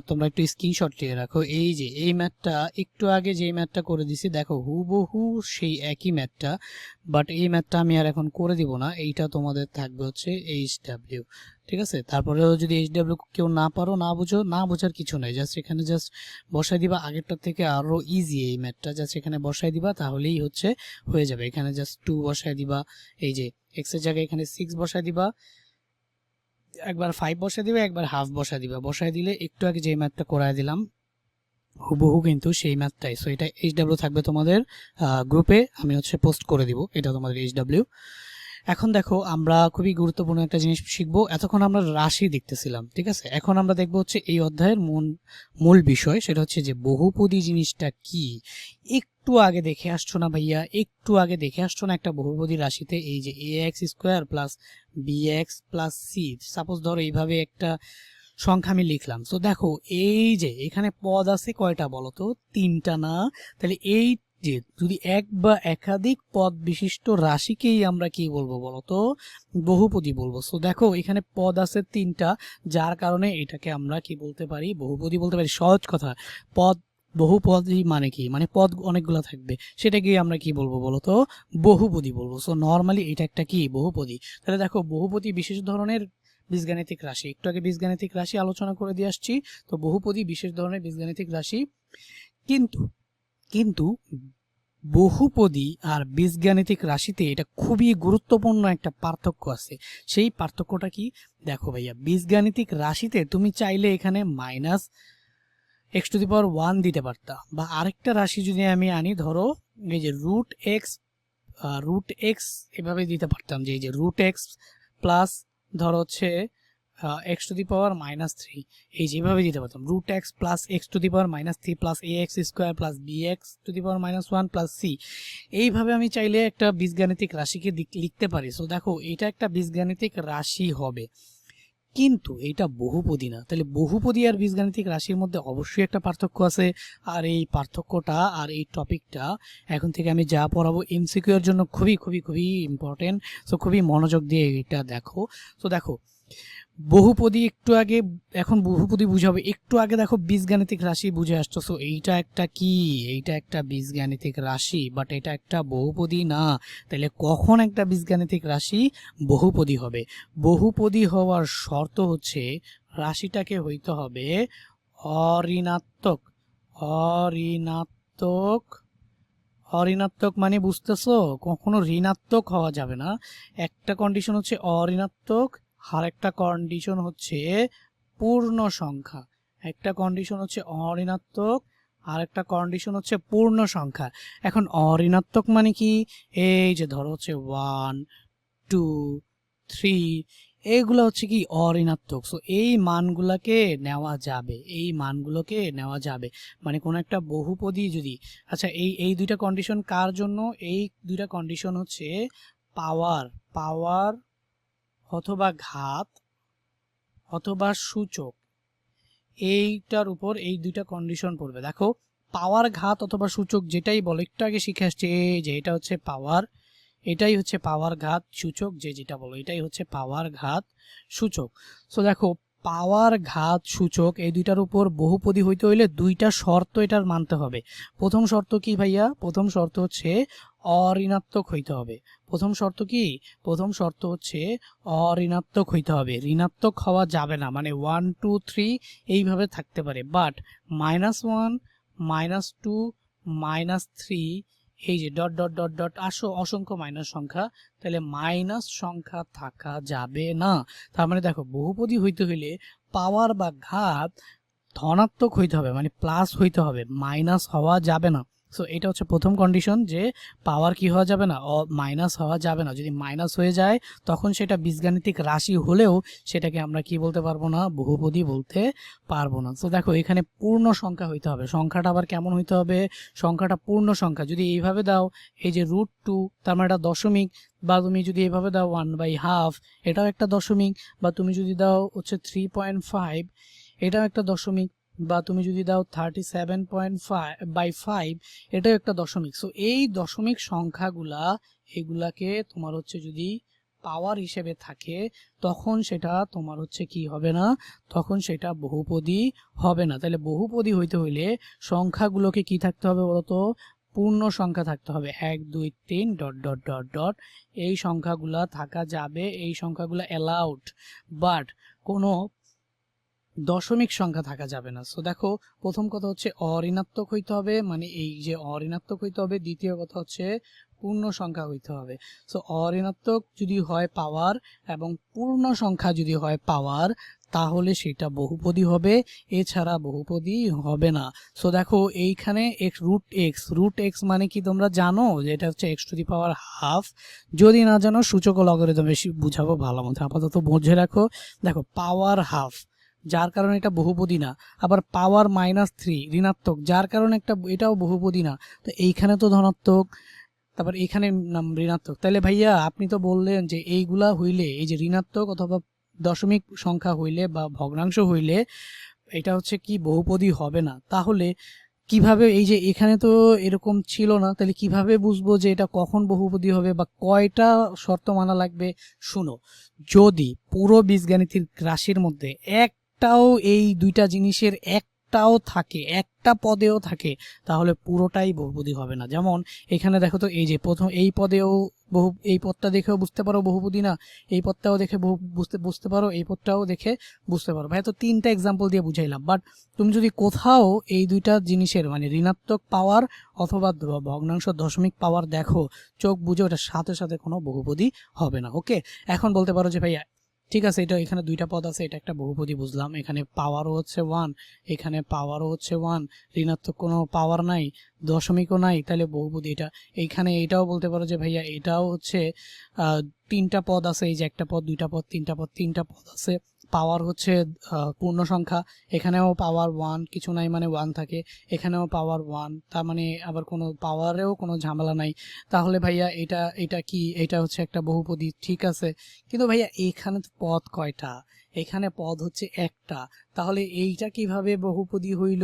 তোমরা একটু স্ক্রিনশট নিয়ে রাখো। এই যে এই ম্যাথটা একটু আগে যেই ম্যাথটা করে দিছি দেখো হুবহু সেই একই ম্যাথটা, বাট এই ম্যাথটা আমি আর এখন করে দিব না, এইটা তোমাদের থাকবে হচ্ছে HW। ঠিক আছে, তারপরেও যদি HW কেউ না পারো, না বুঝো, না বোঝার কিছু নাই, জাস্ট এখানে জাস্ট বসাই দিবা, আগেরটার থেকে আরো ইজি এই ম্যাথটা, জাস্ট এখানে বসাই দিবা তাহলেই হচ্ছে হয়ে যাবে। এখানে জাস্ট 2 বসাই দিবা, এই যে x এর জায়গায় এখানে 6 বসাই দিবা, একবার 5 বসাই দিবা, একবার হাফ বসাই দিবা, বসাই দিলে একটু আগে যে ম্যাথটা করায় দিলাম হুবহু কিন্তু সেই ম্যাথটাই। সো এটা HW থাকবে তোমাদের গ্রুপে, আমি হচ্ছে পোস্ট করে দিব, এটা তোমাদের HW। এখন দেখো আমরা খুবই গুরুত্বপূর্ণ একটা জিনিস শিখবো। এতক্ষণ আমরা রাশি দেখতেছিলাম, ঠিক আছে, এখন আমরা দেখবো হচ্ছে এই অধ্যায়ের মূল বিষয়, সেটা হচ্ছে যে বহুপদী জিনিসটা কি। একটু আগে দেখে আসছো না ভাইয়া, একটু আগে দেখে আসছো না একটা বহুপদী রাশিতে এই যে ax² plus bx plus c, suppose ধরো এইভাবে একটা সংখ্যা আমি লিখলাম। তো দেখো এই যে এখানে পদ আছে কয়টা বলো তো, 3টা না, তাহলে এই যে যদি এক বা একাধিক পদ বিশিষ্ট রাশিকেই আমরা কি বলবো বলতো, বহুপদী বলবো। সো দেখো এখানে পদ আছে 3টা, যার কারণে এটাকে আমরা কি বলতে পারি, বহুপদী বলতে পারি। সহজ কথা, পদ বহুপদী মানে কি, মানে পদ অনেকগুলো থাকবে, সেটাকে আমরা কি বলবো বলতো, বহুপদী বলবো। সো নর্মালি এটা একটা কি বহুপদী। তাহলে দেখো বহুপদী বিশেষ ধরনের বীজগাণিতিক রাশি, একটু আগে বীজগাণিতিক রাশি আলোচনা করে দিয়ে আসছি, তো বহুপদী বিশেষ ধরনের বীজগাণিতিক রাশি। কিন্তু কিন্তু বহুপদী আর বীজগাণিতিক রাশিতে এটা খুবই গুরুত্বপূর্ণ একটা পার্থক্য আছে। সেই পার্থক্যটা কি, দেখো ভাইয়া, বীজগাণিতিক রাশিতে তুমি চাইলে এখানে মাইনাস x⁴ দিতে পারতা, বা আরেকটা রাশি যদি আমি আনি, ধরো এই যে √x এভাবে দিতে পারতাম, যে এই যে √x প্লাস ধরো হচ্ছে x⁻³ এই যেভাবে দিতে পারতাম, √x plus x⁻³ plus ax² plus bx⁻1 plus c, এইভাবে আমি চাইলে একটা বীজগাণিতিক রাশিকে লিখতে পারি। সো দেখো এটা একটা বীজগাণিতিক রাশি হবে, কিন্তু এটা বহুপদী না। তাহলে বহুপদী আর বীজগাণিতিক রাশির মধ্যে অবশ্যই একটা পার্থক্য আছে, আর এই পার্থক্যটা আর এই টপিকটা এখন থেকে আমি যা পড়াবো এমসিকিউ এর জন্য খুবই খুবই খুবই ইম্পর্টেন্ট। সো খুবই মনোযোগ দিয়ে এটা দেখো। তো দেখো বহুপদী একটু আগে, এখন বহুপদী বুঝাবে, একটু আগে দেখো বীজগাণিতিক রাশি বুঝে আসছো। সো এইটা একটা কি, এইটা একটা বীজগাণিতিক রাশি, বাট এটা একটা বহুপদী না। তাহলে কখন একটা বীজগাণিতিক রাশি বহুপদী হবে, বহুপদী হওয়ার শর্ত হচ্ছে রাশিটাকে হইতে হবে অঋণাত্মক, অঋণাত্মক অঋণাত্মক মানে বুঝতেছো, কখনো ঋণাত্মক হওয়া যাবে না। একটা কন্ডিশন হচ্ছে অঋণাত্মক, আর একটা কন্ডিশন হচ্ছে পূর্ণ সংখ্যা। একটা কন্ডিশন হচ্ছে অঋণাত্মক, আর একটা কন্ডিশন হচ্ছে পূর্ণ সংখ্যা। এখন অঋণাত্মক মানে কি, এই যে ধরো হচ্ছে 1 2 3, এইগুলো হচ্ছে কি অঋণাত্মক। সো এই মানগুলোকে নেওয়া যাবে, এই মানগুলোকে নেওয়া যাবে। মানে কোনো একটা বহুপদী যদি, আচ্ছা এই দুইটা কন্ডিশন কার জন্য, এই দুইটা কন্ডিশন হচ্ছে পাওয়ার পাওয়ার অথবা ঘাত অথবা সূচক, এইটার উপর এই দুইটা কন্ডিশন পড়বে। দেখো পাওয়ার ঘাত অথবা সূচক যেটাই বলো, একটু আগে শিখে আসছে যে এটা হচ্ছে পাওয়ার, এটাই হচ্ছে পাওয়ার ঘাত সূচক, যে যেটা বলো এটাই হচ্ছে পাওয়ার ঘাত সূচক। সো দেখো পাওয়ার ঘাত সূচক এই দুইটার উপর বহুপদী হইতে হইলে দুইটা শর্ত এটার মানতে হবে। প্রথম শর্ত কি ভাইয়া? প্রথম শর্ত হচ্ছে অঋণাত্মক হইতে হবে। প্রথম শর্ত কি? প্রথম শর্ত হচ্ছে অঋণাত্মক হইতে হবে, ঋণাত্মক হওয়া যাবে না। মানে 1 2 3 এইভাবে থাকতে পারে, বাট -1 -2 -3, এই যে ডট ডট ডট ডট অসংখ্য মাইনাস সংখ্যা, তাহলে মাইনাস সংখ্যা থাকা যাবে না। তার মানে দেখো বহুপদী হইতে হইলে পাওয়ার বা ঘাত ধনাত্মক হইতে হবে, মানে প্লাস হইতে হবে, মাইনাস হওয়া যাবে না। সো এটা হচ্ছে প্রথম কন্ডিশন, যে পাওয়ার কি হওয়া যাবে না, মাইনাস হওয়া যাবে না। যদি মাইনাস হয়ে যায় তখন সেটা বীজগাণিতিক রাশি হলেও সেটাকে আমরা কি বলতে পারবো না, বহুপদী বলতে পারবো না। সো দেখো এখানে পূর্ণ সংখ্যা হইতে হবে। সংখ্যাটা আবার কেমন হইতে হবে? সংখ্যাটা পূর্ণ সংখ্যা। যদি এইভাবে দাও, এই যে √2, তার মানে এটা দশমিক, বা তুমি যদি এইভাবে দাও 1/2, এটাও একটা দশমিক, বা তুমি যদি দাও হচ্ছে 3.5, এটাও একটা দশমিক, বা তুমি যদি দাও 37.5/5, এটাও একটা দশমিক। সো এই দশমিক সংখ্যাগুলা, এগুলাকে তোমার হচ্ছে যদি পাওয়ার হিসেবে থাকে তখন সেটা তোমার হচ্ছে কি হবে না, তখন সেটা বহুপদী হবে না। তাহলে বহুপদী হইতে হইলে সংখ্যাগুলোকে কি থাকতে হবে বলতো? পূর্ণ সংখ্যা থাকতে হবে। 1 2 3 ডট ডট ডট ডট, এই সংখ্যাগুলা থাকা যাবে, এই সংখ্যাগুলা অ্যালাউড, বাট কোনো দশমিক সংখ্যা থাকা যাবে না। সো দেখো প্রথম কথা হচ্ছে অঋণাত্মক হইতে হবে, মানে এই যে অঋণাত্মক হইতে হবে। দ্বিতীয় কথা হচ্ছে পূর্ণ সংখ্যা হইতে হবে। সো অঋণাত্মক যদি হয় পাওয়ার এবং পূর্ণ সংখ্যা যদি হয় পাওয়ার, তাহলে সেটা বহুপদী হবে, এছাড়া বহুপদী হবে না। সো দেখো এইখানে √x মানে কি তোমরা জানো যে এটা হচ্ছে x⁻²। যদি না জানো সূচক ও লগারিদম বেশি বুঝাবো ভালো মতো, আপাতত বুঝে রাখো। দেখো পাওয়ার হাফ, যার কারণে এটা বহুপদী না। আবার পাওয়ার -3 ঋণাত্মক, যার কারণে এটাও বহুপদী না। তো এইখানে তো ধনাত্মক, তারপর এখানে ঋণাত্মক। তাহলে ভাইয়া আপনি তো বললেন যে এইগুলা হইলে, এই যে ঋণাত্মক অথবা দশমিক সংখ্যা হইলে বা ভগ্নাংশ হইলে এটা হচ্ছে কি বহুপদী হবে না। তাহলে কিভাবে, এই যে এখানে তো এরকম ছিল না, তাহলে কিভাবে বুঝবো যে এটা কখন বহুপদী হবে বা কয়টা শর্ত মানা লাগবে? শুনো, যদি পুরো বীজগাণিতিক রাশির মধ্যে একটাও এই দুইটা জিনিসের একটাও থাকে, একটা পদেও থাকে, তাহলে পুরোটাই বহুপদী হবে না। যেমন এখানে দেখো তো, এই যে প্রথম এই পদেও এই পদটা দেখেও বুঝতে পারো বহুপদী না, এই পদটাও দেখে বুঝতে পারো, এই পদটাও দেখে বুঝতে পারো। ভাই তো তিনটা এক্সাম্পল দিয়ে বুঝাইলাম, বাট তুমি যদি কোথাও এই দুইটা জিনিসের মানে ঋণাত্মক পাওয়ার অথবা ভগ্নাংশ দশমিক পাওয়ার দেখো, চোখ বুঝে ওটার সাথে সাথে কোনো বহুপদী হবে না। ওকে, এখন বলতে পারো যে ভাইয়া ঠিক আছে, এটা এখানে দুইটা পদ আছে, এটা একটা বহুপদী বুঝলাম, এখানে পাওয়ারও হচ্ছে 1, এখানে পাওয়ারও হচ্ছে 1, ঋণাত্মক কোনো পাওয়ার নাই, দশমিকও নাই, তাহলে বহুপদী এটা। এইখানে এটাও বলতে পারো যে ভাইয়া এটাও হচ্ছে তিনটা পদ আছে, এই যে একটা পদ, দুইটা পদ, তিনটা পদ আছে, পাওয়ার হচ্ছে পূর্ণ সংখ্যা, এখানেও পাওয়ার 1 কিছু নাই মানে 1 থাকে, এখানেও পাওয়ার 1, তার মানে আবার কোনো পাওয়ারেও কোনো ঝামেলা নাই। তাহলে ভাইয়া এটা কি, এটা হচ্ছে একটা বহুপদী, ঠিক আছে। কিন্তু ভাইয়া এখানে তো পদ কয়টা? এখানে পদ হচ্ছে একটা, তাহলে এইটা কিভাবে বহুপদী হইল?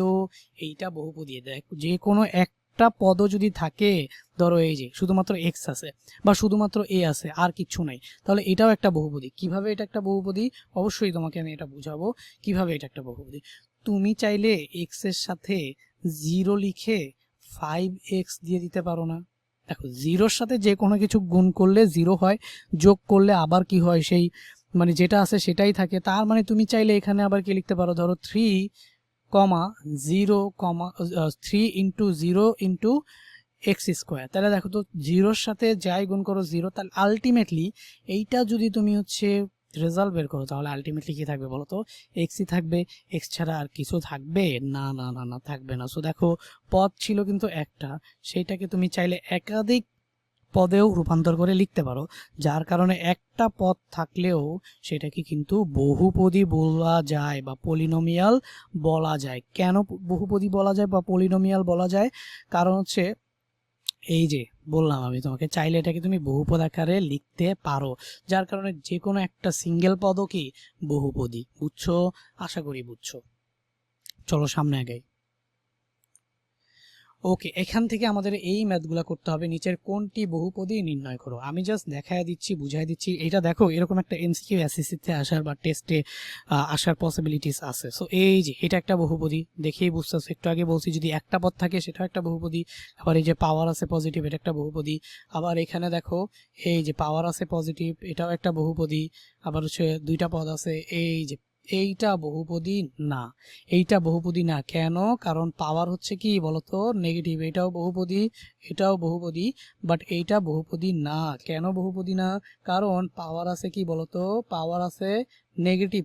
এইটা বহুপদী, দেখ যে কোনো একটা পদও যদি থাকে, ধরো এই যে শুধুমাত্র এক্স আছে বা শুধুমাত্র এ আছে, আর কিচ্ছু নাই, তাহলে এটাও একটা বহুপদী। কিভাবে এটা একটা বহুপদী? অবশ্যই তোমাকে আমি এটা বুঝাবো কিভাবে এটা একটা বহুপদী। তুমি চাইলে এক্স এর সাথে 0 লিখে 5x দিয়ে দিতে পারো না? দেখো জিরোর সাথে যে কোনো কিছু গুণ করলে 0 হয়, যোগ করলে আবার কি হয়, সেই মানে যেটা আছে সেটাই থাকে। তার মানে তুমি চাইলে এখানে আবার কি লিখতে পারো, ধরো 3, 0, 3 × 0 × এক্স স্কোয়ার। তাহলে দেখো তো জিরোর সাথে যাই গুণ করো জিরো, তাহলে আলটিমেটলি এইটা যদি তুমি হচ্ছে রেজাল্ট বের করো তাহলে আলটিমেটলি কি থাকবে বলো তো, এক্সই থাকবে। এক্স ছাড়া আর কিছু থাকবে না, না না না থাকবে না। সো দেখো পদ ছিল কিন্তু একটা, সেইটাকে তুমি চাইলে একাধিক পদেও রূপান্তর করে লিখতে পারো, যার কারণে একটা পদ থাকলেও সেটাকে কিন্তু বহুপদী বলা যায় বা পলিনোমিয়াল বলা যায়। কেন বহুপদী বলা যায় বা পলিনোমিয়াল বলা যায়? কারণ হচ্ছে এই যে বললাম আমি তোমাকে, চাইলে এটাকে তুমি বহুপদ আকারে লিখতে পারো, যার কারণে যে কোনো একটা সিঙ্গেল পদও কি বহুপদী। বুঝছো? আশা করি বুঝছো। চলো সামনে আগাই। ওকে, এখান থেকে আমাদের এই ম্যাথগুলো করতে হবে। নিচের কোনটি বহুপদী নির্ণয় করো। আমি জাস্ট দেখায় দিচ্ছি, বুঝাই দিচ্ছি। এটা দেখো এরকম একটা এমসিকিউ এসএসসিতে আসার বা টেস্টে আসার পসিবিলিটিস আছে। সো এই যে এটা একটা বহুপদী, দেখেই বুঝতেছো। একটু আগে বলছি যদি একটা পদ থাকে সেটাও একটা বহুপদী। আবার এই যে পাওয়ার আছে পজিটিভ, এটা একটা বহুপদী। আবার এখানে দেখো এই যে পাওয়ার আছে পজিটিভ, এটাও একটা বহুপদী। আবার হচ্ছে দুইটা পদ আছে, এই যে এইটা বহুপদী না, এইটা বহুপদী না। কেন? কারণ পাওয়ার হচ্ছে কি বলতো নেগেটিভ। এটাও বহুপদী, এটাও বহুপদী, বাট এইটা বহুপদী না। কেন বহুপদী না? কারণ পাওয়ার আছে কি বলতো, পাওয়ার আছে নেগেটিভ।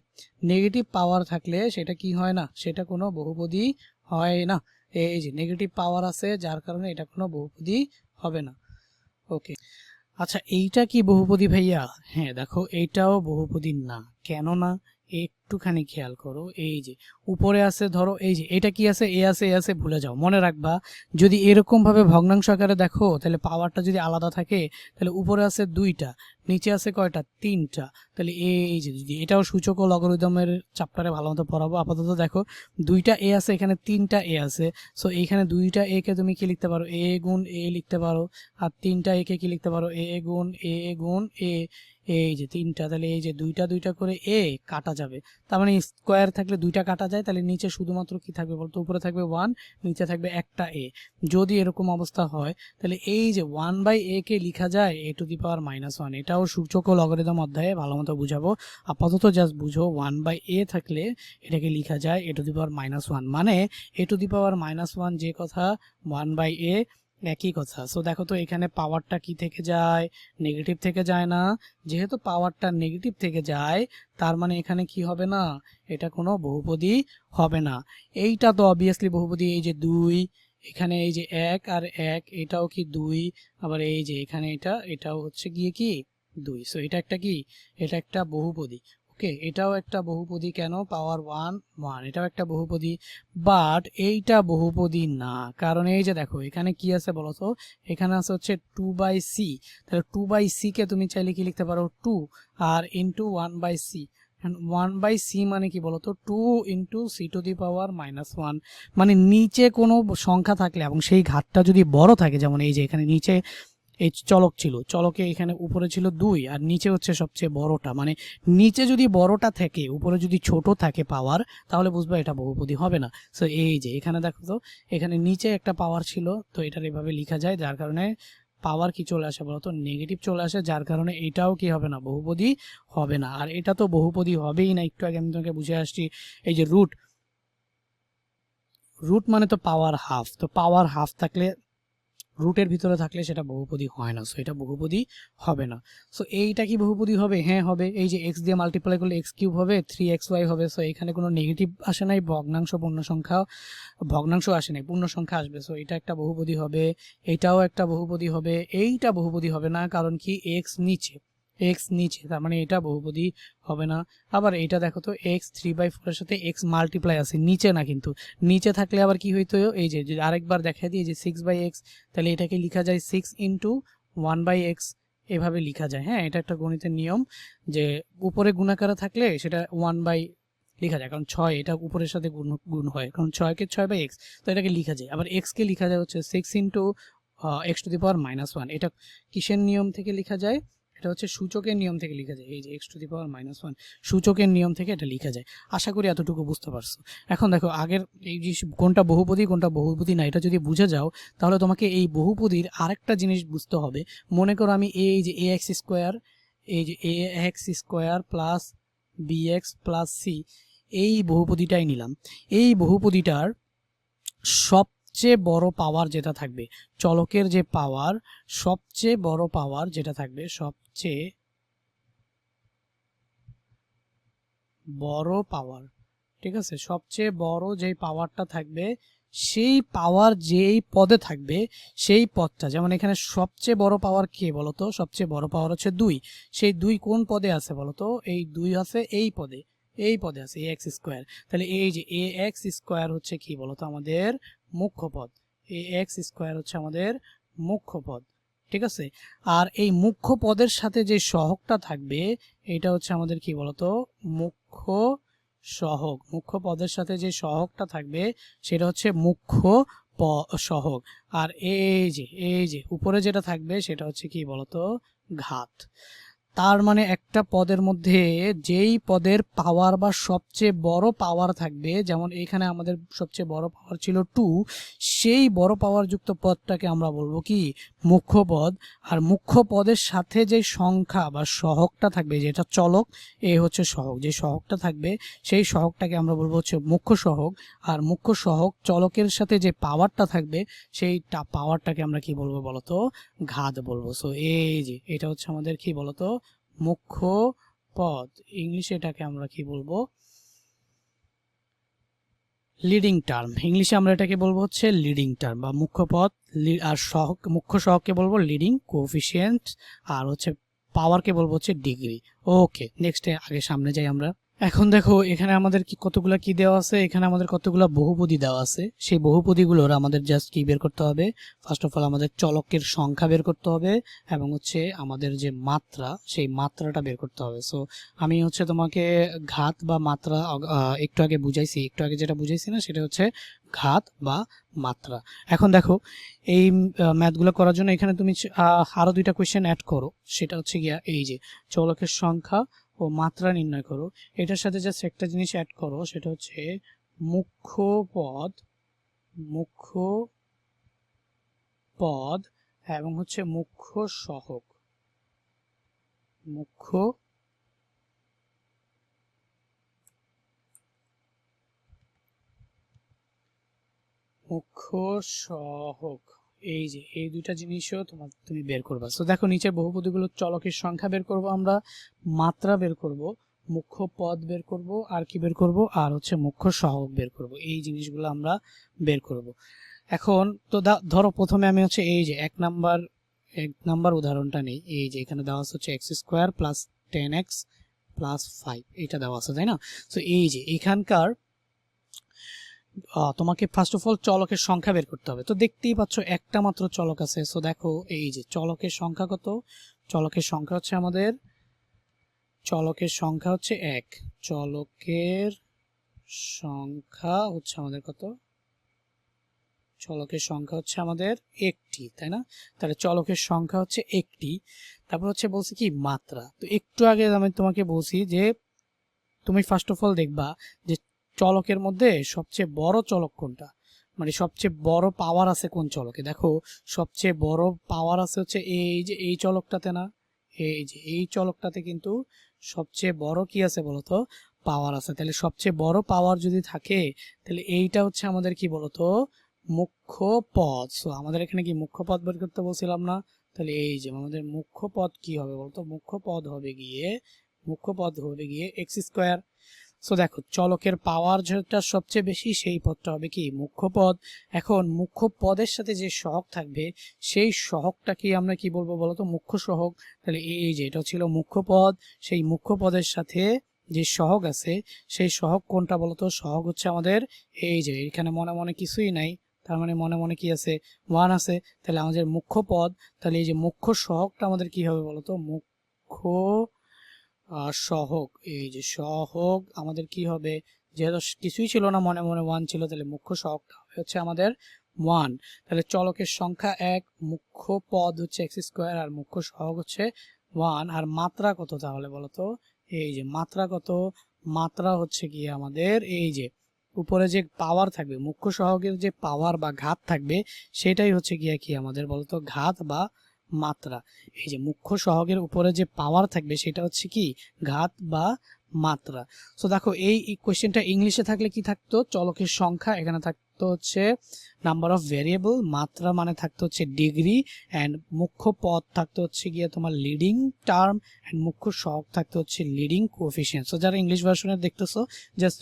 নেগেটিভ পাওয়ার থাকলে সেটা কি হয় না, সেটা কোনো বহুপদী হয় না। এই যে নেগেটিভ পাওয়ার আছে, যার কারণে এটা কোনো বহুপদী হবে না। ওকে, আচ্ছা এইটা কি বহুপদী ভাইয়া? হ্যাঁ দেখো এইটাও বহুপদী না। কেন না? একটুখানি খেয়াল করো। এই যে উপরে আছে, ধরো এই যে এটা কি আছে, এ আছে, এ আছে, ভুলে যাও। মনে রাখবা যদি এরকম ভাবে ভগ্নাংশ আকারে দেখো তাহলে পাওয়ারটা যদি আলাদা থাকে তাহলে উপরে আছে দুইটা, নিচে আছে কয়টা, তিনটা। তাহলে এই যে যদি এটাও সূচক ও লগারিদমের চ্যাপ্টারে ভালো মতো পড়াবো। আপাতত দেখো দুইটা এ আছে, এখানে তিনটা এ আছে। সো এইখানে দুইটা এ কে তুমি কি লিখতে পারো, এ গুণ এ লিখতে পারো। আর তিনটা এ কে কি লিখতে পারো, এ গুণ এ গুণ এ। এই যে তিনটা, তাহলে এই যে দুইটা দুইটা করে এ কাটা যাবে। তার মানে স্কোয়ার থাকলে দুইটা কাটা যায়, তাহলে নিচে শুধুমাত্র কি থাকবে বলতো, উপরে থাকবে 1, নিচে থাকবে একটা এ। যদি এরকম অবস্থা হয় তাহলে এই যে 1/a কে লিখা যায় a⁻−1। এটাও সূচক ও লগারিদম অধ্যায়ে ভালো মতো বুঝাবো। আপাতত জাস্ট বুঝো 1/a থাকলে এটাকে লিখা যায় a⁻−1, মানে a⁻−1 যে কথা 1/a একই কথা। সো দেখো তো এখানে পাওয়ারটা কি থেকে যায়, নেগেটিভ থেকে যায় না। যেহেতু পাওয়ারটা নেগেটিভ থেকে যায় তার মানে এখানে কি হবে না, এটা কোনো বহুপদী হবে না। এইটা তো অবভিয়াসলি বহুপদী। এই যে 2, এখানে এই যে 1 আর 1, এটাও কি 2। আবার এই যে এখানে এটাও হচ্ছে গিয়ে কি 2। সো এটা একটা কি, এটা একটা বহুপদী। ওকে, এটাও একটা বহুপদী। কেন? পাওয়ার 1 1, এটাও একটা বহুপদী। বাট এইটা বহুপদী না, কারণ এই যে দেখো এখানে কি আছে বলতো, এখানে আছে হচ্ছে 2/c। তাহলে 2/c কে তুমি চাইলে কি লিখতে পারো 2 আর ইন্টু 1/c। 1/c মানে কি বলতো, 2 ইন্টু c⁻⁻1। মানে নিচে কোনো সংখ্যা থাকলে এবং সেই ঘাতটা যদি বড় থাকে, যেমন এই যে এখানে নিচে এই চলক ছিল, চলকে এখানে উপরে ছিল 2 আর নিচে হচ্ছে সবচেয়ে বড়টা, মানে নিচে যদি বড়টা থাকে উপরে যদি ছোট থাকে পাওয়ার, তাহলে বুঝবা এটা বহুপদী হবে না। সো এই যে এখানে দেখো তো এখানে নিচে একটা পাওয়ার ছিল, তো এটার এভাবে লেখা যায়, যার কারণে পাওয়ার কি চলে আসে বলতো, নেগেটিভ চলে আসে, যার কারণে এটাও কি হবে না, বহুপদী হবে না। আর এটা তো বহুপদী হবেই না, একটু আগে আমি তোমাকে বুঝে আসছি। এই যে রুট, রুট মানে তো পাওয়ার হাফ, তো পাওয়ার হাফ থাকলে রুটের ভিতরে থাকলে সেটা বহুপদী হয় না। সো এটা বহুপদী হবে না। সো এইটা কি বহুপদী হবে? হ্যাঁ হবে। এই যে এক্স দিয়ে মাল্টিপ্লাই করলে x³ হবে, 3xy হবে। সো এখানে কোনো নেগেটিভ আসে নাই, ভগ্নাংশ পূর্ণ সংখ্যা, ভগ্নাংশ আসে নাই, পূর্ণ সংখ্যা আসবে। সো এটা একটা বহুপদী হবে, এইটাও একটা বহুপদী হবে। এইটা বহুপদী হবে না, কারণ কি এক্স নিচে, এক্স নিচে, তার মানে এটা বহুপদী হবে না। আবার এটা দেখো তো এক্স 3/4 এর সাথে এক্স মাল্টিপ্লাই আছে, নিচে না কিন্তু। নিচে থাকলে আবার কি হইতো, এই যে আরেকবার দেখা দিই, যে 6/x, তাহলে এটাকে লেখা যায় 6 ইন্টু 1/x, এভাবে লেখা যায়। হ্যাঁ, এটা একটা গণিতের নিয়ম যে উপরে গুণাকারে থাকলে সেটা 1 লেখা যায়, কারণ 6 এটা উপরের সাথে গুণ হয়, কারণ 6 কে 6/x, তো এটাকে লেখা যায়। আবার x কে লেখা যায় হচ্ছে 6 ইন্টু x⁻−1। এটা কিসের নিয়ম থেকে লেখা যায়? এটা হচ্ছে সূচকের নিয়ম থেকে লেখা যায়। এই যে x⁻−1 সূচকের নিয়ম থেকে এটা লেখা যায়। আশা করি এতটুকু বুঝতে পারছো। এখন দেখো আগের এই যে কোনটা বহুপদী কোনটা বহুপদী না, এটা যদি বুঝে যাও তাহলে তোমাকে এই বহুপদীর আরেকটা জিনিস বুঝতে হবে। মনে করো আমি এই যে ax², এই যে ax² plus bx plus c, এই বহুপদীটাই নিলাম। এই বহুপদীটার সব সবচেয়ে বড় পাওয়ার যেটা থাকবে, চলকের যে পাওয়ার, সবচেয়ে বড় পাওয়ার যেটা থাকবে, সবচেয়ে বড় পাওয়ার, ঠিক আছে, সবচেয়ে বড় যেই পাওয়ারটা থাকবে সেই পাওয়ার যেই পদে থাকবে সেই পদটা, যেমন এখানে সবচেয়ে বড় পাওয়ার কে বলতো, সবচেয়ে বড় পাওয়ার হচ্ছে 2, সেই 2 কোন পদে আছে বলতো, এই 2 আছে এই পদে, এই পদে আছে ax স্কয়ার। তাহলে এই যে ax স্কয়ার হচ্ছে কি বলতো আমাদের মুখ্য পদ, ax স্কয়ার হচ্ছে আমাদের মুখ্য পদ, ঠিক আছে। আর এই মুখ্য পদের সাথে যে সহগটা থাকবে এটা হচ্ছে আমাদের কি বলতো মুখ্য সহগ, মুখ্য পদের সাথে যে সহগটা থাকবে সেটা হচ্ছে মুখ্য সহগ। আর এই যে উপরে যেটা থাকবে সেটা হচ্ছে কি বলতো ঘাত। তার মানে একটা পদের মধ্যে যেই পদের পাওয়ার বা সবচেয়ে বড় পাওয়ার থাকবে, যেমন এখানে আমাদের সবচেয়ে বড় পাওয়ার ছিল 2, সেই বড় পাওয়ার যুক্ত পদটাকে আমরা বলবো কি মুখ্য পদ। আর মুখ্য পদের সাথে যে সংখ্যা বা সহগটা থাকবে, যেটা চলক এ হচ্ছে সহগ, যে সহগটা থাকবে সেই সহগটাকে আমরা বলবো হচ্ছে মুখ্য সহগ। আর মুখ্য সহগ চলকের সাথে যে পাওয়ারটা থাকবে সেই পাওয়ারটাকে আমরা কি বলবো বলতো ঘাত বলবো। সো এই যে এটা হচ্ছে আমাদের কি বলতো মুখ্য পদ, ইংলিশে এটাকে আমরা কি বলবো লিডিং টার্ম, ইংলিশে আমরা এটাকে বলবো হচ্ছে লিডিং টার্ম বা মুখ্য পদ। আর সহগ, মুখ্য সহগকে বলবো লিডিং কোএফিসিয়েন্ট, আর হচ্ছে পাওয়ারকে বলবো হচ্ছে ডিগ্রি। ওকে, নেক্সট আগে সামনে যাই আমরা। এখন দেখো এখানে আমাদের কি কতগুলা কি দেওয়া আছে, এখানে আমাদের কতগুলা বহুপদী দেওয়া আছে। সেই বহুপদীগুলোর আমাদের জাস্ট কি বের করতে হবে, ফার্স্ট অফ অল আমাদের চলকের সংখ্যা বের করতে হবে এবং হচ্ছে আমাদের যে মাত্রা সেই মাত্রাটা বের করতে হবে। সো আমি হচ্ছে তোমাকে ঘাত বা মাত্রা একটু আগে বুঝাইছি, একটু আগে যেটা বুঝাইছি না সেটা হচ্ছে ঘাত বা মাত্রা। এখন দেখো এই ম্যাথগুলো করার জন্য এখানে তুমি আরো 2টা কোয়েশ্চেন অ্যাড করো, সেটা হচ্ছে গিয়া এই যে চলকের সংখ্যা ও মাত্রা নির্ণয় করো। এটার সাথে জাস্ট একটা জিনিস অ্যাড করো, সেটা হচ্ছে মুখ্য পদ, মুখ্য পদ এবং হচ্ছে মুখ্য সহগ, মুখ্য মুখ্য সহগ, এই যে এই 2টা জিনিসও তুমি বের করবা। তো দেখো নিচের বহুপদীগুলো চলকের সংখ্যা বের করব আমরা, মাত্রা বের করব, মুখ্য পদ বের করব, আর কি বের করব, আর হচ্ছে মুখ্য সহগ বের করব। এই জিনিসগুলো আমরা বের করব। এখন তো ধরো প্রথমে আমি হচ্ছে এই যে এক নাম্বার উদাহরণটা নেই। এই যে এখানে দেওয়া হচ্ছে x square plus 10x plus 5, এটা দেওয়া আছে তাই না। তো এই যে এখানকার তোমাকে ফার্স্ট অফ অল চলকের সংখ্যা বের করতে হবে। তো দেখতেই পাচ্ছ একটা মাত্র চলক আছে। সো দেখো এই যে চলকের সংখ্যা কত, চলকের সংখ্যা হচ্ছে আমাদের, চলকের সংখ্যা হচ্ছে 1, চলকের সংখ্যা হচ্ছে আমাদের কত, চলকের সংখ্যা হচ্ছে আমাদের একটি, তাই না। তাহলে চলকের সংখ্যা হচ্ছে একটি। তারপর হচ্ছে বলছি কি মাত্রা। তো একটু আগে আমি তোমাকে বলছি যে তুমি ফার্স্ট অফ অল দেখবা যে চলকের মধ্যে সবচেয়ে বড় চলক কোনটা, মানে সবচেয়ে বড় পাওয়ার আছে কোন চলকে। দেখো সবচেয়ে বড় পাওয়ার আছে হচ্ছে এই যে এই চলকটাতে না, এই যে এই চলকটাতে কিন্তু সবচেয়ে বড় কি আছে বলতো পাওয়ার আছে। তাহলে সবচেয়ে বড় পাওয়ার যদি থাকে তাহলে এইটা হচ্ছে আমাদের কি বলতো মুখ্য পদ। সো আমাদের এখানে কি মুখ্য পদ বের করতে বলছিলাম না, তাহলে এই যে আমাদের মুখ্য পদ কি হবে বলতো, মুখ্য পদ হবে গিয়ে এক্স স্কোয়ার। সো দেখো চলকের পাওয়ার যেটা সবচেয়ে বেশি সেই পদটা হবে কি মুখ্য পদ। এখন মুখ্য পদের সাথে যে সহগ থাকবে সেই সহগটাকে আমরা কি বলবো বলতো মুখ্য সহগ। তাহলে এই যে এটা ছিল মুখ্য পদ, সেই মুখ্য পদের সাথে যে সহগ আছে সেই সহগ কোনটা বলতো, সহগ হচ্ছে আমাদের এই যে এখানে মনে মনে কিছুই নাই, তার মানে মনে মনে কি আছে 1 আছে। তাহলে আমাদের মুখ্য পদ, তাহলে এই যে মুখ্য সহগটা আমাদের কি হবে বলতো মুখ্য সহগ। এই যে সহগ আমাদের কি হবে, যেহেতু কিছুই ছিল না মনে মনে 1 ছিল, তাহলে মুখ্য সহগটা হচ্ছে আমাদের 1। তাহলে চলকের সংখ্যা 1, মুখ্য পদ হচ্ছে এক্স স্কোয়ার, আর মুখ্য সহগ হচ্ছে 1। আর মাত্রা কত তাহলে বলতো, এই যে মাত্রা কত, মাত্রা হচ্ছে কি আমাদের এই যে উপরে যে পাওয়ার থাকবে মুখ্য সহগের যে পাওয়ার বা ঘাত থাকবে সেটাই হচ্ছে গিয়ে কি আমাদের বলতো ঘাত বা মাত্রা। এই যে মুখ্য সহগের উপরে যে পাওয়ার থাকবে সেটা হচ্ছে কি ঘাত বা মাত্রা। সো দেখো এই কোশ্চেনটা ইংলিশে থাকলে কি থাকতো, চলকের সংখ্যা, এখানে থাকতো হচ্ছে নাম্বার অফ ভেরিয়েবল, মাত্রা মানে থাকতে হচ্ছে ডিগ্রি, অ্যান্ড মুখ্য পদ থাকতে হচ্ছে গিয়ে তোমার লিডিং টার্ম, অ্যান্ড মুখ্য সহগ থাকতে হচ্ছে লিডিং কোএফিসিয়েন্ট। সো যারা ইংলিশ ভার্সনে দেখতেছো জাস্ট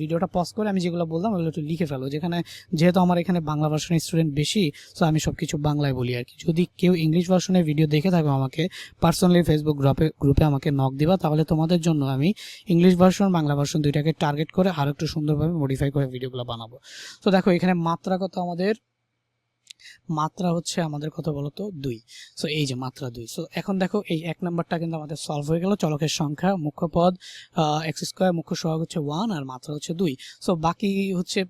ভিডিওটা পজ করে আমি যেগুলো বললাম ওগুলো একটু লিখে ফেলো, যেখানে যেহেতু আমার এখানে বাংলা ভার্সনের স্টুডেন্ট বেশি, সো আমি সব কিছু বাংলায় বলি আর কি। যদি কেউ ইংলিশ ভার্সনের ভিডিও দেখে থাকো আমাকে পার্সোনালি ফেসবুক গ্রুপে আমাকে নক দিবা, তাহলে তোমাদের জন্য আমি ইংলিশ ভার্সন বাংলা ভার্সন দুইটাকে টার্গেট করে আরও একটু সুন্দরভাবে মডিফাই করে ভিডিওগুলো বানাবো। তো দেখো এখানে মাত্রা কত আমাদের, মাত্রা হচ্ছে আমাদের কত বলতো 2। সো এই যে মাত্রা 2। সো এখন দেখো এই 1 নাম্বারটা কিন্তু আমাদের সলভ হয়ে গেল। চলকের সংখ্যা, মুখ্য পদ এক্স স্কোয়ার, মুখ্য সহগ হচ্ছে 1 আর মাত্রা হচ্ছে 2। সো বাকি হচ্ছে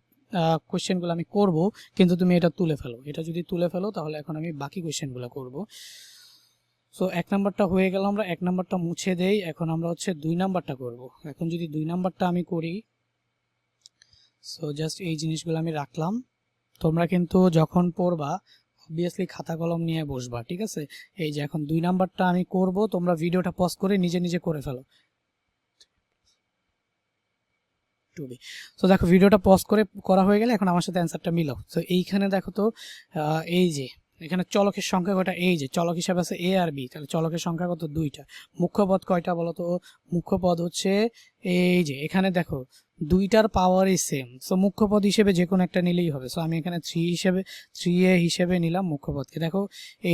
কোয়েশ্চেনগুলো আমি করব, কিন্তু তুমি এটা তুলে ফেলো। এটা যদি তুলে ফেলো তাহলে এখন আমি বাকি কোয়েশ্চেনগুলো করব। সো 1 নাম্বারটা হয়ে গেল, আমরা 1 নাম্বারটা মুছে দেই। এখন আমরা হচ্ছে 2 নাম্বারটা করব। এখন যদি 2 নাম্বারটা আমি করি, সো জাস্ট এই জিনিসগুলো আমি রাখলাম। তোমরা কিন্তু যখন পড়বা অবভিয়াসলি খাতা কলম নিয়ে বসবা, ঠিক আছে? এই যে এখন 2 নাম্বারটা আমি করব, তোমরা ভিডিওটা পজ করে নিজে নিজে করে ফেলো। তো দেখো ভিডিওটা পজ করে করা হয়ে গেলে এখন আমার সাথে অ্যান্সারটা মিলাও। তো এইখানে দেখো তো এই যে এখানে চলকের সংখ্যা কয়টা, এই যে চলক হিসাবে আছে এ আর বি, তাহলে চলকের সংখ্যা কত 2টা। মুখ্য পদ কয়টা বলো তো? মুখ্য পদ হচ্ছে এই যে এখানে দেখো 2টার পাওয়ারই সেম। সো মুখ্য পদ হিসেবে যে কোনো একটা নিলেই হবে। সো আমি এখানে 3a হিসেবে নিলাম মুখ্য পদকে। দেখো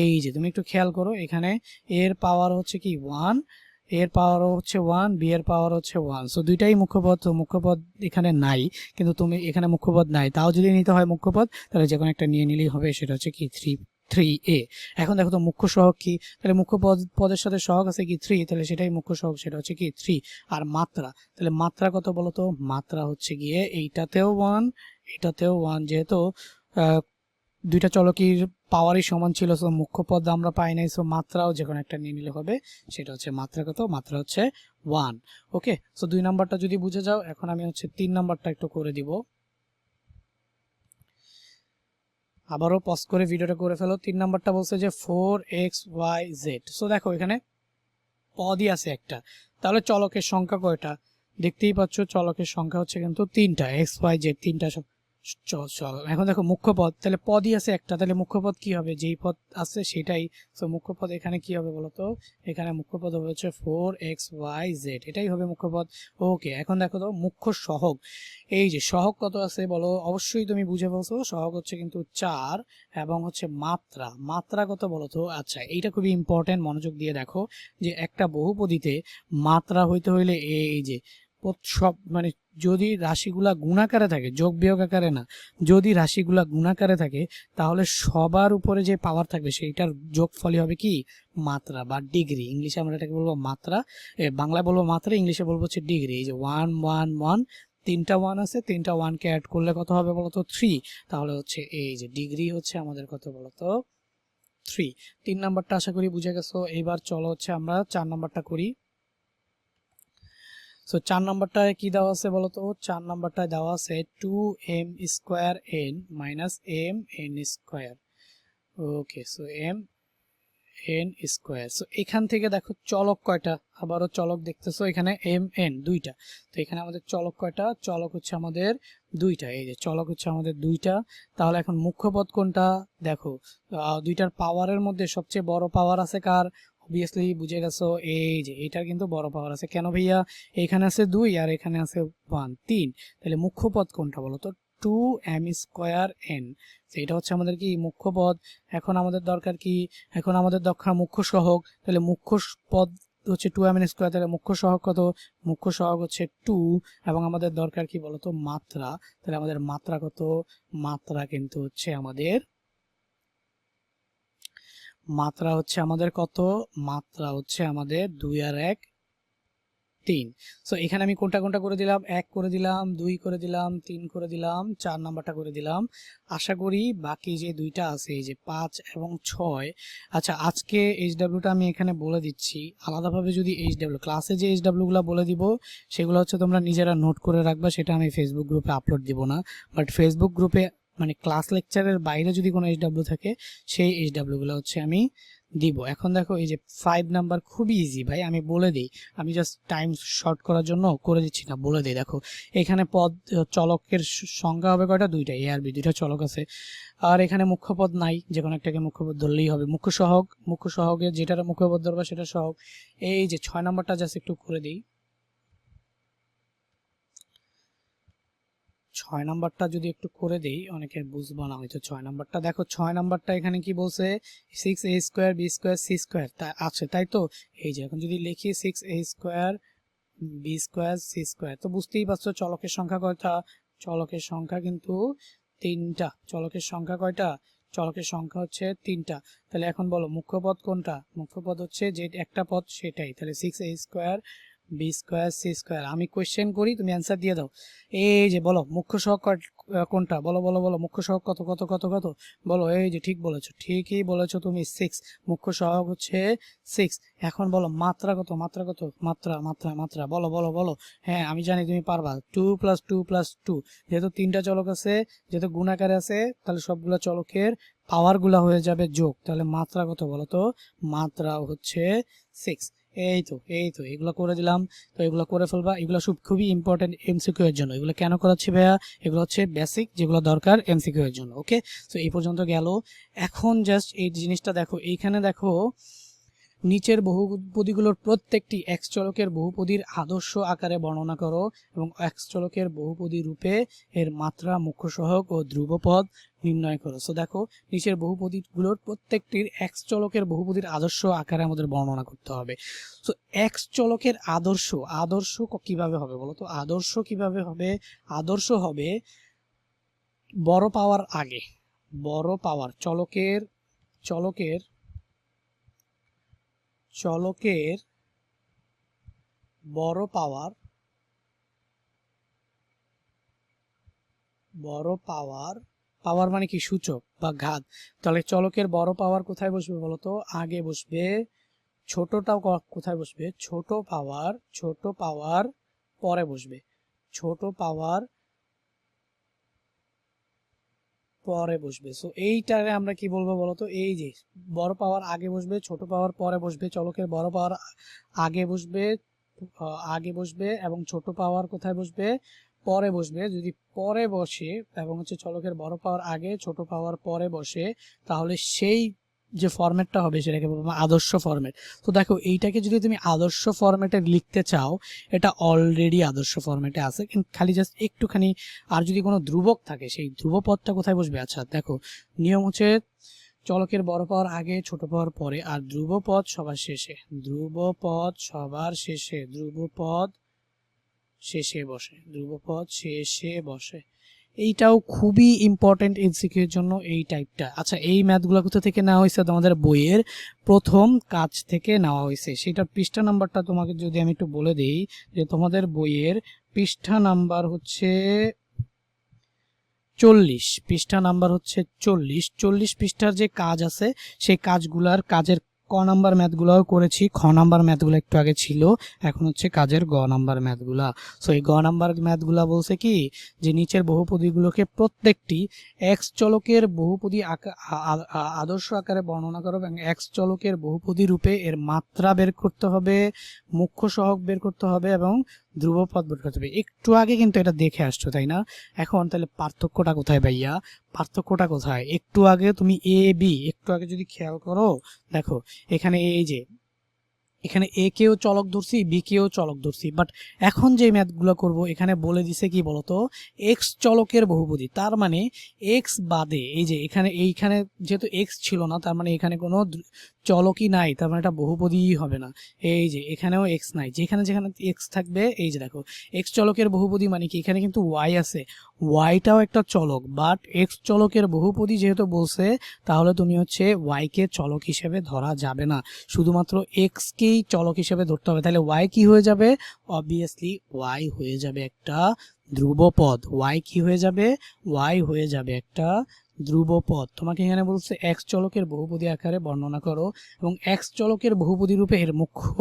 এই যে তুমি একটু খেয়াল করো, এখানে এর পাওয়ার হচ্ছে কি 1, এর পাওয়ার হচ্ছে 1, বি এর পাওয়ার হচ্ছে 1। সো দুইটাই মুখ্যপদ। তো মুখ্যপদ এখানে নাই, কিন্তু তুমি এখানে মুখ্যপদ নাই, তাও যদি নিতে হয় মুখ্যপদ তাহলে যে কোনো একটা নিয়ে নিলেই হবে। সেটা হচ্ছে কি 3a। এখন দেখো তো মুখ্য সহগ কি, তাহলে মুখ্য পদের সাথে সহগ আছে কি 3, তাহলে সেটাই মুখ্য সহগ, সেটা হচ্ছে কি 3। আর মাত্রা, তাহলে মাত্রা কত বলো তো? মাত্রা হচ্ছে গিয়ে এইটাতেও 1, এটাতেও 1। যেহেতু দুইটা চলকের পাওয়ারই সমান ছিল, সো মুখ্য পদ আমরা পাই নাই, সো মাত্রাও যে কোনো একটা নিয়ে নিলে হবে। সেটা হচ্ছে মাত্রা কত? মাত্রা হচ্ছে 1। ওকে, সো 2 নাম্বারটা যদি বুঝে যাও, এখন আমি হচ্ছে 3 নাম্বারটা একটু করে দিব। আবারও পজ করে ভিডিওটা করে ফেলো। 3 নাম্বারটা বলছে যে 4xyz। সো দেখো এখানে পদই আছে একটা, তাহলে চলকের সংখ্যা কয়টা? দেখতেই পাচ্ছ চলকের সংখ্যা হচ্ছে কিন্তু 3টা, xyz 3টা। এখন দেখো মুখ্য পদ, তাহলে পদই আছে একটা, তাহলে মুখ্য পদ কি হবে? যেই পদ আছে সেটাই। তো মুখ্য পদ এখানে কি হবে বলতো? এখানে মুখ্য পদ হবে হচ্ছে 4xyz, এটাই হবে মুখ্য পদ। ওকে, এখন দেখো তো মুখ্য সহগ, এই যে সহগ কত আছে বলো? অবশ্যই তুমি বুঝে বলছো, সহগ হচ্ছে কিন্তু 4, এবং হচ্ছে মাত্রা, মাত্রা কত বলো তো? আচ্ছা এইটা খুবই ইম্পর্টেন্ট, মনোযোগ দিয়ে দেখো, যে একটা বহুপদীতে মাত্রা হইতে হইলে এই যে সব মানে যদি রাশিগুলা গুণাকারে থাকে, যোগ বিয়োগ আকারে না, যদি রাশিগুলা গুণাকারে থাকে তাহলে সবার উপরে যে পাওয়ার থাকবে সেইটার যোগফলই হবে কি? মাত্রা বা ডিগ্রি। ইংলিশে আমরা এটাকে বলবো মাত্রা, বাংলায় বলবো মাত্রা, ইংলিশে বলবো হচ্ছে ডিগ্রি। এই যে 1 1 1, 3টা 1 আছে, 3টা 1কে অ্যাড করলে কত হবে বলতো? 3। তাহলে হচ্ছে এই যে ডিগ্রি হচ্ছে আমাদের কত বলতো? 3। 3 নাম্বারটা আশা করি বুঝে গেছো। এইবার চলো হচ্ছে আমরা 4 নাম্বারটা করি। সো 4 নাম্বারটায় কি দেওয়া আছে বলতো? 4 নাম্বারটায় দেওয়া আছে 2m square n minus m n square. Okay, so m n square. So এখান থেকে দেখো চলক কয়টা, আবারও চলক দেখতেছো এখানে m n 2টা। তো এখানে আমাদের চলক কয়টা? চলক হচ্ছে আমাদের 2টা। এই যে চলক হচ্ছে আমাদের 2টা। তাহলে এখন মুখ্য পদ কোনটা? দেখো 2টার পাওয়ারের মধ্যে সবচেয়ে বড় পাওয়ার আছে কার? অবভিয়াসলি বুঝে গেছো, এই যে এটার কিন্তু বড় পাওয়ার আছে। কেন ভাইয়া? এখানে আছে 2 আর এখানে আছে 1, 3। তাহলে মুখ্য পদ কোনটা বলো তো? 2m square n। এটা হচ্ছে আমাদের কি মুখ্য পদ। এখন আমাদের দরকার কি? এখন আমাদের দরকার মুখ্য সহগ। তাহলে মুখ্য পদ হচ্ছে 2m স্কোয়ার, তাহলে মুখ্য সহগ কত? মুখ্য সহগ হচ্ছে 2। এবং আমাদের দরকার কি বলতো? মাত্রা। তাহলে আমাদের মাত্রা কত? মাত্রা কিন্তু হচ্ছে আমাদের, মাত্রা হচ্ছে আমাদের কত? মাত্রা হচ্ছে আমাদের 2 আর 1 3। সো এখানে আমি কোনটা কোনটা করে দিলাম? 1 করে দিলাম, 2 করে দিলাম, 3 করে দিলাম, 4 নাম্বারটা করে দিলাম। আশা করি বাকি যে 2টা আছে, এই যে 5 এবং 6। আচ্ছা আজকে এইচডব্লিউটা আমি এখানে বলে দিচ্ছি। আলাদাভাবে যদি এইচডব্লিউ ক্লাসে যে এইচডব্লিউগুলো বলে দিব সেগুলো হচ্ছে তোমরা নিজেরা নোট করে রাখবা, সেটা আমি ফেসবুক গ্রুপে আপলোড দিব না। বাট ফেসবুক গ্রুপে মানে ক্লাস লেকচারের বাইরে যদি কোনো এইচডাব্লিউ থাকে সেই এইচডাব্লিউ গুলো হচ্ছে আমি দিব। এখন দেখো এই যে 5 নাম্বার খুবই ইজি ভাই, আমি বলে দিই, আমি জাস্ট টাইম শর্ট করার জন্য করে দিচ্ছি না, বলে দিই। দেখো এখানে পদ চলকের সংখ্যা হবে কয়টা, দুইটা, এ আর বি দুইটা চলক আছে। আর এখানে মুখ্য পদ নাই, যে কোনো একটাকে মুখ্য পদ ধরলেই হবে। মুখ্য সহগের যেটার মুখ্য পদ ধরবা সেটা সহগ। এই যে 6 নাম্বারটা জাস্ট একটু করে দিই। 6 নাম্বারটা যদি একটু করে দেই, অনেকে বুঝবো না হয়তো। 6 নাম্বারটা দেখো, 6 নাম্বারটা এখানে কি বলছে, 6a² b² c² তা আছে, তাই তো। এই যে এখন যদি লিখি 6a² b² c², তো বুঝতেই পারছো চলকের সংখ্যা কয়টা, চলকের সংখ্যা কিন্তু 3টা। চলকের সংখ্যা কয়টা, চলকের সংখ্যা হচ্ছে 3টা। তাহলে এখন বলো মুখ্য পদ কোনটা, মুখ্য পদ হচ্ছে যে একটা পদ সেটাই। তাহলে 6a² b² c²। আমি কোশ্চেন করি, তুমি অ্যান্সার দিয়ে দাও। এই যে বলো মুখ্য সহগ কোনটা, বলো বলো বলো, মুখ্য সহগ কত কত কত কত বলো। এই যে ঠিক বলেছো, ঠিকই বলেছো তুমি, 6। মুখ্য সহগ হচ্ছে 6। এখন বলো মাত্রা কত, মাত্রা কত, মাত্রা মাত্রা মাত্রা বলো বলো বলো। হ্যাঁ আমি জানি তুমি পারবা। 2 + 2 + 2, যেহেতু 3টা চলক আছে, যেহেতু গুণাকারে আছে, তাহলে সবগুলো চলকের পাওয়ার গুলা হয়ে যাবে যোগ। তাহলে মাত্রা কত বলো তো, মাত্রা হচ্ছে 6। এই তো এগুলো করে দিলাম। তো এগুলো করে ফেলবা, এগুলো সব খুবই ইম্পর্টেন্ট এমসিকিউ এর জন্য। এগুলো কেন করাচ্ছি ভাইয়া, এগুলো হচ্ছে বেসিক যেগুলো দরকার এমসিকিউ এর জন্য। ওকে, তো এই পর্যন্ত গেল। এখন জাস্ট এই জিনিসটা দেখো, এইখানে দেখো নিচের বহুপদীগুলোর প্রত্যেকটি এক্স চলকের বহুপদীর আদর্শ আকারে বর্ণনা করো এবং এক্স চলকের বহুপদী রূপে এর মাত্রা, মুখ্য সহগ ও ধ্রুবপদ নির্ণয় করো। সো দেখো নিচের বহুপদীগুলোর প্রত্যেকটির এক্স চলকের বহুপদীর আদর্শ আকারে আমাদের বর্ণনা করতে হবে। সো এক্স চলকের আদর্শ কিভাবে হবে বলো তো, আদর্শ কিভাবে হবে, আদর্শ হবে বড় পাওয়ার আগে, বড় পাওয়ার চলকের চলকের চলকের বড় পাওয়ার পাওয়ার মানে কি, সূচক বা ঘাত। তাহলে চলকের বড় পাওয়ার কোথায় বসবে বলতো, আগে বসবে। ছোটটাও কোথায় বসবে, ছোট পাওয়ার পরে বসবে। ছোট পাওয়ার পরে বসবে। সো এইটারে আমরা কি বলবো বলতো, এই যে বড় পাওয়ার আগে বসবে, ছোট পাওয়ার পরে বসবে। চলকের বড় পাওয়ার আগে বসবে এবং ছোট পাওয়ার কোথায় বসবে, পরে বসবে। যদি পরে বসে এবং হচ্ছে চলকের বড় পাওয়ার আগে ছোট পাওয়ার পরে বসে, তাহলে সেই যে ফরম্যাটটা হবে সেটাকে বলবো আদর্শ ফরম্যাট। তো দেখো এইটাকে যদি তুমি আদর্শ ফরম্যাটে লিখতে চাও, এটা অলরেডি আদর্শ ফরম্যাটে আছে, কিন্তু খালি জাস্ট একটুখানি। আর যদি কোনো ধ্রুবক থাকে, সেই ধ্রুবপদটা কোথায় বসবে, আচ্ছা দেখো নিয়ম হচ্ছে চলকের বড় পাওয়ার আগে, ছোট পাওয়ার পরে, আর ধ্রুবপদ সবার শেষে। ধ্রুবপদ সবার শেষে, ধ্রুবপদ শেষে বসে। এইটাও খুবই ইম্পর্টেন্ট এমসিকিউ এর জন্য এই টাইপটা। আচ্ছা এই ম্যাথগুলো কোথা থেকে নেওয়া হয়েছে, তোমাদের বইয়ের প্রথম কাজ থেকে নেওয়া হয়েছে। সেটার পৃষ্ঠা নাম্বারটা তোমাকে যদি আমি একটু বলে দিই, যে তোমাদের বইয়ের পৃষ্ঠা নাম্বার হচ্ছে 40, পৃষ্ঠা নাম্বার হচ্ছে 40 পৃষ্ঠার যে কাজ আছে, সেই কাজের ক নাম্বার ম্যাথগুলোও করেছি, খ নাম্বার ম্যাথগুলো একটু আগে ছিল, এখন হচ্ছে কাজের গ নাম্বার ম্যাথগুলা। সো এই গ নাম্বার ম্যাথগুলা বলছে কি, যে নিচের বহুপদীগুলোকে প্রত্যেকটি এক্স চলকের বহুপদী আদর্শ আকারে বর্ণনা করো এবং এক্স চলকের বহুপদী রূপে এর মাত্রা বের করতে হবে, মুখ্য সহগ বের করতে হবে এবং ধ্রুবপদ বের করতে হবে। একটু আগে কিন্তু এটা দেখে আসছো তাই না? এখন তাহলে পার্থক্যটা কোথায় ভাইয়া, পার্থক্যটা কোথায়? একটু আগে তুমি এ বি, একটু আগে যদি খেয়াল করো, দেখো এখানে এই যে এখানে এ কেও চলক ধরছি, বি কেও চলক ধরছি, বাট এখন যে ম্যাথগুলো করব এখানে বলে দিছে কি বলতো, এক্স চলকের বহুপদী। তার মানে এক্স বাদে, এই যে এইখানে যেহেতু এক্স ছিল না, তার মানে এখানে কোনো চলকই নাই, তার মানে এটা বহুপদীই হবে না। এই যে এখানেও এক্স নাই, যেখানে যেখানে এক্স থাকবে, এই যে দেখো এক্স চলকের বহুপদী মানে কি, এখানে কিন্তু ওয়াই আছে, ওয়াইটাও একটা চলক, বাট এক্স চলকের বহুপদী যেহেতু বলছে, তাহলে তুমি হচ্ছে ওয়াই কে চলক হিসেবে ধরা যাবে না, শুধুমাত্র এক্স কেই চলক হিসেবে ধরতে হবে। তাহলে ওয়াই কি হয়ে যাবে, অবভিয়াসলি ওয়াই হয়ে যাবে একটা ধ্রুবপদ। ওয়াই কি হয়ে যাবে, ওয়াই হয়ে যাবে একটা ধ্রুবপদ। তোমাকে এখানে বলছে এক্স চলকের বহুপদী আকারে বর্ণনা করো এবং এক্স চলকের বহুপদী রূপে এর মুখ্য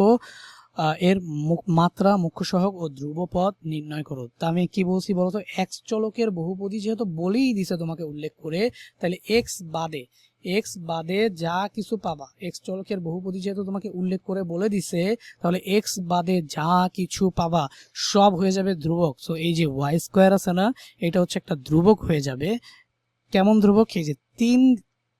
এর মাত্রা, মুখ্য সহগ ও ধ্রুবপদ নির্ণয় করো। তা আমি কি বলছি বলতো, এক্স চলকের বহুপদী যেহেতু বলেই দিছে তোমাকে উল্লেখ করে, তাহলে এক্স বাদে যা কিছু পাবা, এক্স চলকের বহুপদী যেহেতু তোমাকে উল্লেখ করে বলে দিছে, তাহলে এক্স বাদে যা কিছু পাবা সব হয়ে যাবে ধ্রুবক। সো এই যে ওয়াই স্কোয়ার আছে না, এটা হচ্ছে একটা ধ্রুবক হয়ে যাবে। কেমন ধ্রুবক? এই যে 3,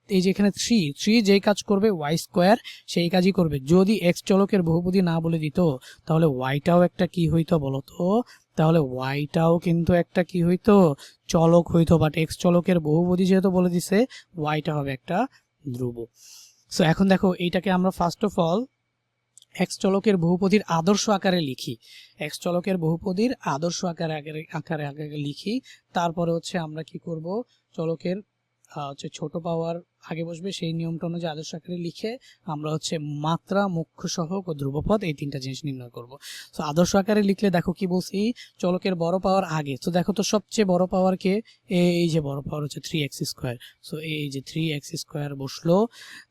এই যে এখানে 3 যেই কাজ করবে ওয়াই স্কোয়ার সেই কাজই করবে। যদি এক্স চলকের বহুপদী না বলে দিত তাহলে ওয়াইটাও একটা কি হইতো বলতো, তাহলে ওয়াইটাও কিন্তু একটা কি হইতো, চলক হইতো। বাট এক্স চলকের বহুপদী যেহেতু বলে দিছে, ওয়াইটা হবে একটা ধ্রুবক। সো এখন দেখো এইটাকে আমরা ফার্স্ট অফ অল এক্স চলকের বহুপদীর আদর্শ আকারে লিখি, এক্স চলকের বহুপদীর আদর্শ আকারে লিখি। তারপরে হচ্ছে আমরা কি করব, চলকের হচ্ছে ছোট পাওয়ার আগে বসবে, সেই নিয়মটা অনুযায়ী আদর্শ আকারে লিখে আমরা হচ্ছে মাত্রা, মুখ্য সহগ ও ধ্রুবপদ এই তিনটা জিনিস নির্ণয় করব। তো আদর্শ আকারে লিখলে দেখো কি বলছি, চলকের বড় পাওয়ার আগে, তো দেখো তো সবচেয়ে বড় পাওয়ার কে, এই যে বড় পাওয়ার হচ্ছে 3x²। সো এই যে 3x² বসলো।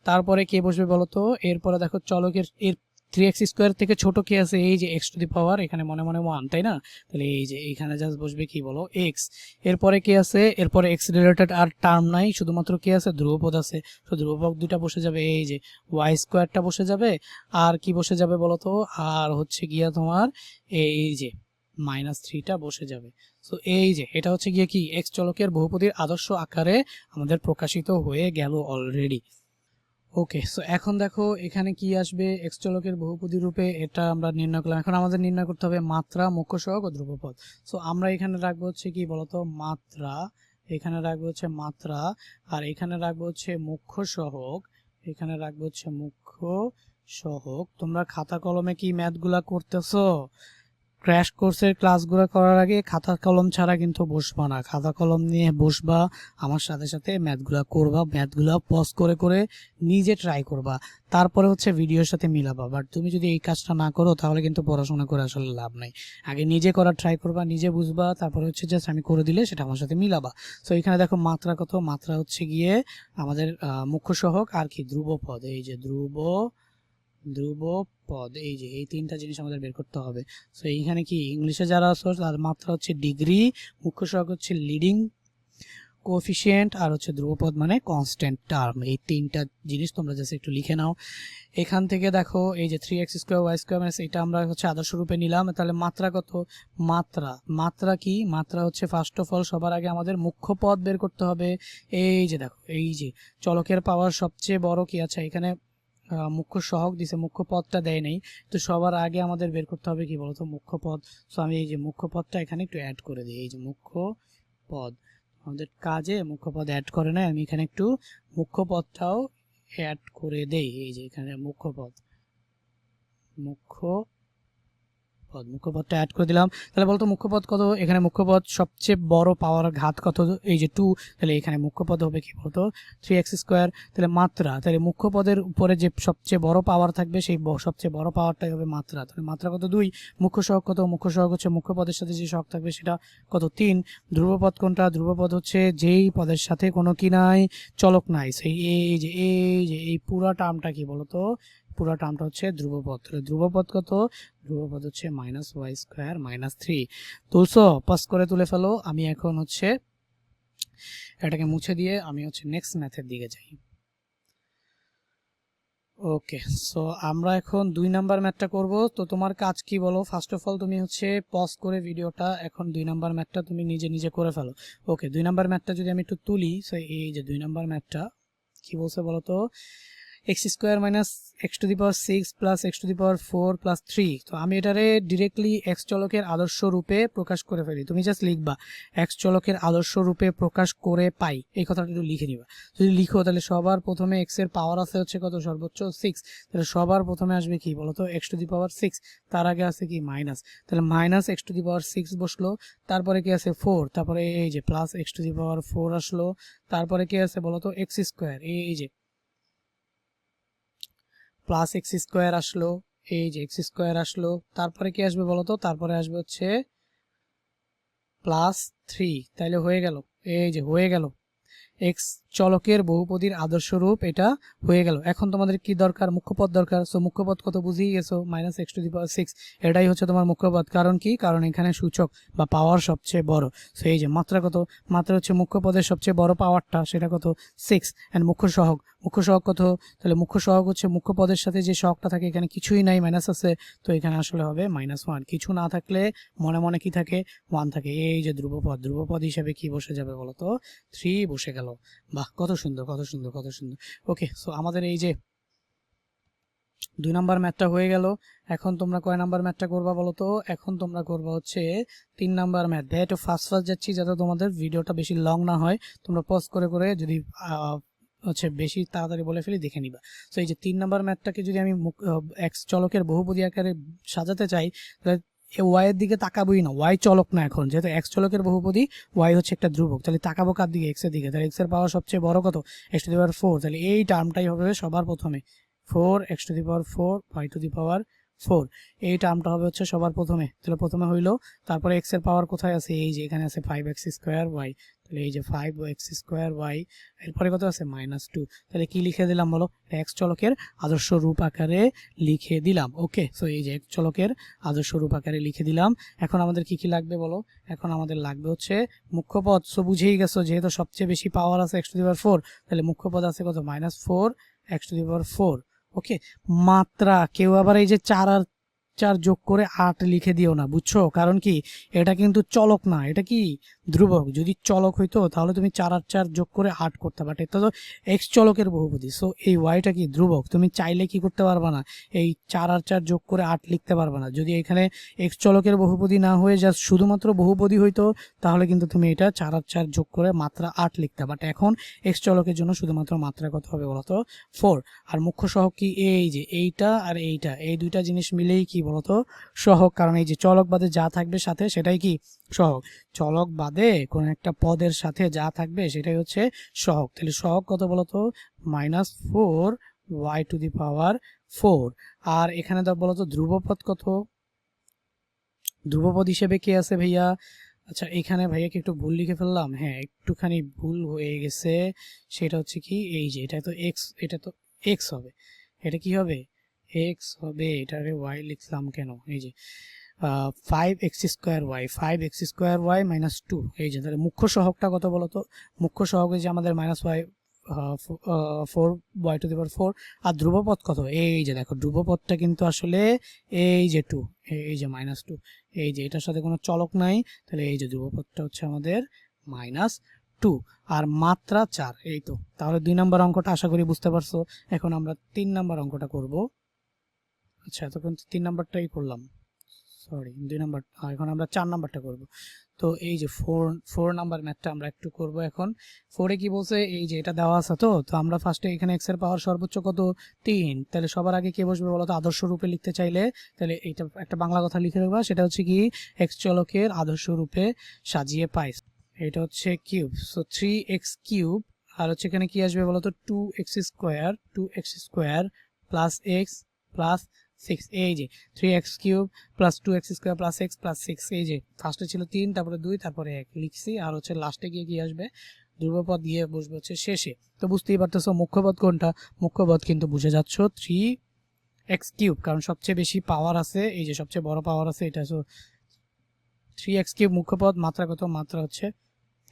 তারপরে কে বসবে বলতো, এরপরে দেখো চলকের এর 3x² থেকে ছোট কি আছে, এই যে x⁻, এখানে মনে মনে 1, তাই না? তাহলে এই যে এইখানে জাস্ট বসবে কি বলো, x। এরপরে কি আছে, এরপরে x রিলেটেড আর টার্ম নাই, শুধুমাত্র কি আছে, ধ্রুবপদ আছে। তো ধ্রুবপদ দুইটা বসে যাবে, এই যে y² বসে যাবে, আর কি বসে যাবে বলতো, আর হচ্ছে গিয়া তোমার এই যে -3টা বসে যাবে। তো এই যে এটা হচ্ছে গিয়ে কি x চলকের বহুপদীর আদর্শ আকারে আমাদের প্রকাশিত হয়ে গেল অলরেডি। ওকে, সো এখন দেখো এখানে কি আসবে, এক্স চলকের বহুপদী রূপে এটা আমরা নির্ণয় করলাম। এখন আমাদের নির্ণয় করতে হবে মাত্রা, মুখ্য সহগ ও ধ্রুবপদ। সো আমরা এখানে রাখবো হচ্ছে কি বলতো, মাত্রা, এখানে রাখবো হচ্ছে মাত্রা, আর এখানে রাখবো হচ্ছে মুখ্য সহগ, এখানে রাখবো হচ্ছে মুখ্য সহগ। তোমরা খাতা কলমে কি ম্যাথগুলা করতেছো? ক্র্যাশ কোর্সের ক্লাসগুলো করার আগে খাতা কলম ছাড়া কিন্তু বসবা না, খাতা কলম নিয়ে বসবা, আমার সাথে সাথে ম্যাথগুলো করবা, ম্যাথগুলো পজ করে করে নিজে ট্রাই করবা, তারপরে হচ্ছে ভিডিওর সাথে মিলাবা। বাট তুমি যদি এই কাজটা না করো তাহলে কিন্তু পড়াশোনা করে আসলে লাভ নাই। আগে নিজে করার ট্রাই করবা, নিজে বুঝবা, তারপরে হচ্ছে জাস্ট আমি করে দিলে সেটা আমার সাথে মিলাবা। সো এখানে দেখো মাত্রা কত, মাত্রা হচ্ছে গিয়ে আমাদের মুখ্য সহগ আর কি ধ্রুবপদ, এই যে ধ্রুবপদ, এই যে এই তিনটা জিনিস আমাদের বের করতে হবে। সো এইখানে কি ইংলিশে যারা আছে তার মাত্রা হচ্ছে ডিগ্রি, মুখ্য সহগ হচ্ছে লিডিং কোএফিসিয়েন্ট, আর হচ্ছে ধ্রুবপদ মানে কনস্ট্যান্ট টার্ম। এই তিনটা জিনিস তোমরা জাস্ট একটু লিখে নাও। এখান থেকে দেখো এই যে 3x² y² এটা আমরা হচ্ছে আদর্শ রূপে নিলাম। তাহলে মাত্রা কত, মাত্রা কি, মাত্রা হচ্ছে ফার্স্ট অফ অল সবার আগে আমাদের মুখ্য পদ বের করতে হবে। এই যে দেখো, এই যে চলকের পাওয়ার সবচেয়ে বড় কি আছে, এখানে মুখ্য সহগ দিছে, মুখ্য পদটা দেয় নাই। তো সবার আগে আমাদের বের করতে হবে কি বলতো, মুখ্য পদ। সো আমি এই যে মুখ্য পদটা এখানে একটু অ্যাড করে দিই, এই যে মুখ্য পদ, আমাদের কাজে মুখ্য পদ অ্যাড করে নাই, আমি এখানে একটু মুখ্য পদটাও অ্যাড করে দেই। এই যে এখানে মুখ্য পদটা অ্যাড করে দিলাম। তাহলে বলতো মুখ্য পদ কত, এখানে মুখ্য পদ সবচেয়ে বড় পাওয়ার ঘাত কত, এই যে 2। তাহলে এখানে মুখ্য পদ হবে কি বলতো 3x²। তাহলে মাত্রা, তাহলে মুখ্য পদের উপরে যে সবচেয়ে বড় পাওয়ার থাকবে সেই সবচেয়ে বড় পাওয়ারটাই হবে মাত্রা। তাহলে মাত্রা কত 2, মুখ্য সহগ কত, মুখ্য সহগ হচ্ছে মুখ্য পদের সাথে যে সহগ থাকবে সেটা কত 3। ধ্রুবপদ কোনটা, ধ্রুবপদ হচ্ছে যেই পদের সাথে কোনো কি নাই, চলক নাই। সেই এই পুরা টার্মটা কি বলতো, পুরো টার্মটা হচ্ছে ধ্রুবপদ। ধ্রুবপদ কত, ধ্রুবপদ হচ্ছে -y² -3। তুলছো, পাস করে তুলে ফেলো। আমি এখন হচ্ছে এটাকে মুছে দিয়ে আমি হচ্ছে নেক্সট ম্যাথের দিকে যাই। ওকে, সো আমরা এখন 2 নাম্বার ম্যাথটা করব। তো তোমার কাজ কি বলো, ফার্স্ট অফ অল তুমি হচ্ছে পজ করে ভিডিওটা এখন 2 নাম্বার ম্যাথটা তুমি নিজে নিজে করে ফেলো। ওকে, 2 নাম্বার ম্যাথটা যদি আমি একটু তুলি, সো এই যে 2 নাম্বার ম্যাথটা কি বলছে বলো তো, x² - x⁻6 + x⁴ + 3। তো আমি এটারে ডিরেক্টলি এক্স চলকের আদর্শ রূপে প্রকাশ করে ফেলি। তুমি জাস্ট লিখবা এক্স চলকের আদর্শ রূপে প্রকাশ করে পাই, এই কথাটা একটু লিখে নিবা। যদি লিখো তাহলে সবার প্রথমে এক্স এর পাওয়ার আছে হচ্ছে কত, সর্বোচ্চ 6। তাহলে সবার প্রথমে আসবে কি বলতো x⁻6, তার আগে আছে কি মাইনাস, তাহলে -x⁻6 বসলো। তারপরে কি আছে 4, তারপরে এই যে +x⁴ আসলো। তারপরে কি আছে বলতো x², এই যে +x² আসলো, এই যে x² আসলো। তারপরে কি আসবে বলতো, তারপরে আসবে হচ্ছে +3। তাইলে হয়ে গেল, এই যে হয়ে গেল। এক্স চলকের বহুপদীর আদর্শ রূপ এটা হয়ে গেল। এখন তোমাদের কি দরকার? মুখ্য পদ দরকার। সো মুখ্য পদ কত বুঝিয়ে গেছো, -x⁶, এটাই হচ্ছে তোমার মুখ্য পদ। কারণ কি? কারণ এখানে সূচক বা পাওয়ার সবচেয়ে বড়। সো এই যে মাত্রা কত, মাত্রা হচ্ছে মুখ্য পদের সবচেয়ে বড় পাওয়ারটা, সেটা কত 6। এন্ড মুখ্য সহগ, মুখ্য সহগ কত? তাহলে মুখ্য সহগ হচ্ছে মুখ্য পদের সাথে যে সহগটা থাকে, এখানে কিছুই নাই, মাইনাস আছে, তো এখানে আসলে হবে -1। কিছু না থাকলে মনে মনে কি থাকে? 1 থাকে। এই যে ধ্রুবপদ, ধ্রুবপদ হিসাবে কি বসে যাবে বলো তো? 3 বসে গেল। বাহ, কত সুন্দর, কত সুন্দর, কত সুন্দর। ওকে, সো আমাদের এই যে 2 নাম্বার ম্যাথটা হয়ে গেল। এখন তোমরা কয় নাম্বার ম্যাথটা করবা বলো তো? এখন তোমরা করবা হচ্ছে 3 নাম্বার ম্যাথ। ভাই একটু ফাস্ট যাচ্ছি যাতে তোমাদের ভিডিওটা বেশি লং না হয়। তোমরা পজ করে করে যদি হচ্ছে বেশি তাড়াতাড়ি বলে ফেলি দেখে নিবা। সো এই যে 3 নাম্বার ম্যাথটাকে যদি আমি এক্স চলকের বহুপদী আকারে সাজাতে চাই, তাহলে ওয়াই এর দিকে তাকাবোই না, ওয়াই চলক না। এখন যেহেতু এক্স চলকের বহুপদী, ওয়াই হচ্ছে একটা ধ্রুবক, তাহলে তাকাবো কার দিকে? এক্স এর দিকে। তাহলে এক্স এর পাওয়ার সবচেয়ে বড় কত? x⁴। তাহলে এই টার্মটাই হবে সবার প্রথমে 4 x⁴ y⁴, এই টার্মটা হবে হচ্ছে সবার প্রথমে। তাহলে প্রথমে হইলো, তারপরে এক্স এর পাওয়ার কোথায় আছে? এই যে এখানে আছে 5x²y। তাহলে এই যে 5x²y, এরপরে কত আছে? -2। তাহলে কি লিখে দিলাম বলো? এক্স চলকের আদর্শ রূপ আকারে লিখে দিলাম। ওকে, সো এই যে এক্স চলকের আদর্শ রূপ আকারে লিখে দিলাম। এখন আমাদের কি কি লাগবে বলো? এখন আমাদের লাগবে হচ্ছে মুখ্য পদ। সো বুঝেই গেছো, যেহেতু সবচেয়ে বেশি পাওয়ার আছে x⁴, তাহলে মুখ্য পদ আছে কত? -4 x⁴। ওকে, মাত্রা। কেউ আবার এই যে 4 আর 4 যোগ করে 8 লিখে দিও না, বুঝছো? কারণ কি? এটা কিন্তু চলক না, এটা কি? ধ্রুবক। যদি চলক হইতো তাহলে তুমি 4 আর 4 যোগ করে 8 করতে, বাট এটা তো এক্স চলকের বহুপদী। সো এই ওয়াইটা কি? ধ্রুবক। তুমি চাইলে কি করতে পারবা না? এই 4 আর 4 যোগ করে 8 লিখতে পারবা না। যদি এখানে এক্স চলকের বহুপদী না হয়ে জাস্ট শুধুমাত্র বহুপদী হইতো, তাহলে কিন্তু তুমি এটা 4 আর 4 যোগ করে মাত্রা 8 লিখতে। বাট এখন এক্স চলকের জন্য শুধুমাত্র মাত্রা কত হবে বলতো? 4। আর মুখ্য সহগ কি? এই যে এইটা আর এইটা, এই দুইটা জিনিস মিলেই কি বলতো? সহগ। কারণ এই যে চলক বাদে যা থাকবে সাথে সেটাই কি? সহগ। চলক বাদে কোন একটা পদের সাথে যা থাকবে সেটাই হচ্ছে সহগ। তাহলে সহগ কত বলতো? -4 y⁴। আর এখানে বলতো ধ্রুবপদ কত? ধ্রুবপদ হিসেবে কে আছে ভাইয়া? আচ্ছা, এখানে ভাইয়াকে একটু ভুল লিখে ফেললাম। হ্যাঁ, একটুখানি ভুল হয়ে গেছে। সেটা হচ্ছে কি? এই যে এটা তো এক্স, এটা তো এক্স হবে, এটা কি হবে? এক্স হবে। এটারে ওয়াই লিখলাম কেন? এই যে 5x²y, 5x²y -2। এই যে তাহলে মুখ্য সহগটা কত বলতো? মুখ্য সহগ যে আমাদের -4 y⁴। আর ধ্রুবপদ কত? এই যে দেখো, ধ্রুবপদটা কিন্তু আসলে এই যে 2, এই যে -2, এই যে এটার সাথে কোনো চলক নাই, তাহলে এই যে ধ্রুবপদটা হচ্ছে আমাদের -2। আর মাত্রা 4। এই তো, তাহলে 2 নম্বর অঙ্কটা আশা করি বুঝতে পারছো। এখন আমরা 3 নম্বর অঙ্কটা করব। আচ্ছা, তখন 3 নম্বরটাই করলাম, সরি 2 নাম্বার। এখন আমরা 4 নাম্বারটা করব। তো এই যে 4 নাম্বার ম্যাথটা আমরা একটু করব এখন। 4 এ কি বলছে? এই যে এটা দেওয়া আছে, তো আমরা ফার্স্টে এখানে x এর পাওয়ার সর্বোচ্চ কত? 3। তাহলে সবার আগে কে বসবে বলো তো? আদর্শ রূপে লিখতে চাইলে তাহলে এইটা একটা বাংলা কথা লিখে রাখবা, সেটা হচ্ছে কি? x চলকের আদর্শ রূপে সাজিয়ে পাই। এটা হচ্ছে কিউব, সো 3x³ আর হচ্ছে এখানে কি আসবে বলো তো? 2x² plus x plus 6। এই যে 3x³ plus 2x² plus x plus 6। এই যে ফার্স্টে ছিল 3, তারপরে 2, তারপরে 1 লিখছি। আর হচ্ছে লাস্টে গিয়ে কি আসবে? ধ্রুবপদ গিয়ে বসবে হচ্ছে শেষে। তো বুঝতেই পারতেছো মুখ্যপদ কোনটা? মুখ্যপদ কিন্তু বুঝে যাচ্ছ 3x³, কারণ সবচেয়ে বেশি পাওয়ার আছে, এই যে সবচেয়ে বড় পাওয়ার আছে এটা। So 3x³ মুখ্যপদ। মাত্রা কত? মাত্রা হচ্ছে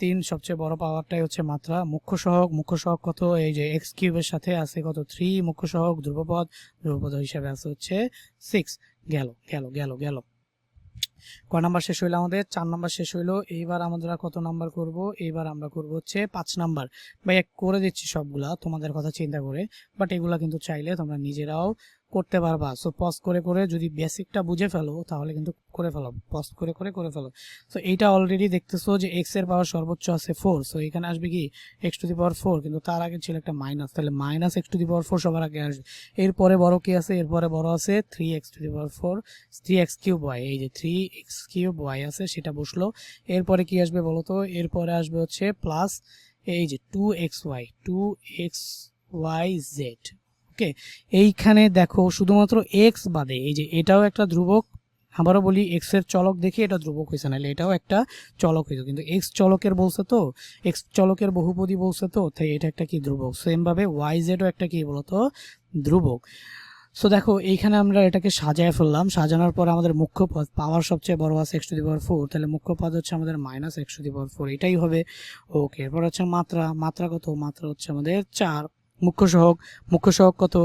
3, সবচেয়ে বড় পাওয়ারটাই হচ্ছে মাত্রা। মুখ্য সহগ, মুখ্য সহগ কত? এই যে x³ এর সাথে আছে কত? 3 মুখ্য সহগ। ধ্রুবপদ, ধ্রুবপদ হিসাবে আছে হচ্ছে 6। গেল গেল গেল গেল। কয় নাম্বার শেষ হইলো আমাদের? 4 নাম্বার শেষ হইলো। এইবার আমরা কত নাম্বার করব? এইবার আমরা করব হচ্ছে 5 নাম্বার। ভাই করে দিচ্ছি সবগুলা তোমাদের কথা চিন্তা করে, বাট এগুলা কিন্তু চাইলে তোমরা নিজেরাও করতে পারবা। সো পজ করে করে যদি বেসিকটা বুঝে ফেলো তাহলে কিন্তু করে ফেলো, পজ করে করে করে ফেলো। সো এইটা অলরেডি দেখতেছো যে x এর পাওয়ার সর্বোচ্চ আছে 4। সো এখানে আসবে কি? x⁴, কিন্তু তার আগে ছিল একটা মাইনাস, তাহলে -x⁴ সবার আগে আসবে। এরপরে বড় কি আছে? এরপরে বড় আছে 3x⁴, 3x³ y। এই যে 3x³ y আছে, সেটা বসলো। এরপরে কি আসবে বলো তো? এরপরে আসবে হচ্ছে প্লাস এই যে 2xy, ওকে। এইখানে দেখো শুধুমাত্র x বাদে, এই যে এটাও একটা ধ্রুবক, আবারও বলি এক্স এর চলক দেখে এটা ধ্রুবক হয়েছে, নাহলে এটাও একটা চলক হইতো, কিন্তু এক্স চলকের বলছে তো, এক্স চলকের বহুপদী বলছে তো, তাই এটা একটা কি ধ্রুবক। সেম ভাবে ওয়াই জেডও একটা কি বলতো ধ্রুবক। সো দেখো এইখানে আমরা এটাকে সাজায় ফেললাম, সাজানোর পর আমাদের মুখ্য পদ পাওয়ার সবচেয়ে বড় আছে এক্স টু দি পাওয়ার 4, তাহলে মুখ্য পদ হচ্ছে আমাদের মাইনাস এক্স টু দি পাওয়ার 4, এটাই হবে। ওকে, এরপর হচ্ছে মাত্রা, মাত্রা কত, মাত্রা হচ্ছে আমাদের 4। মুখ্য সহগ, মুখ্য সহগ কত,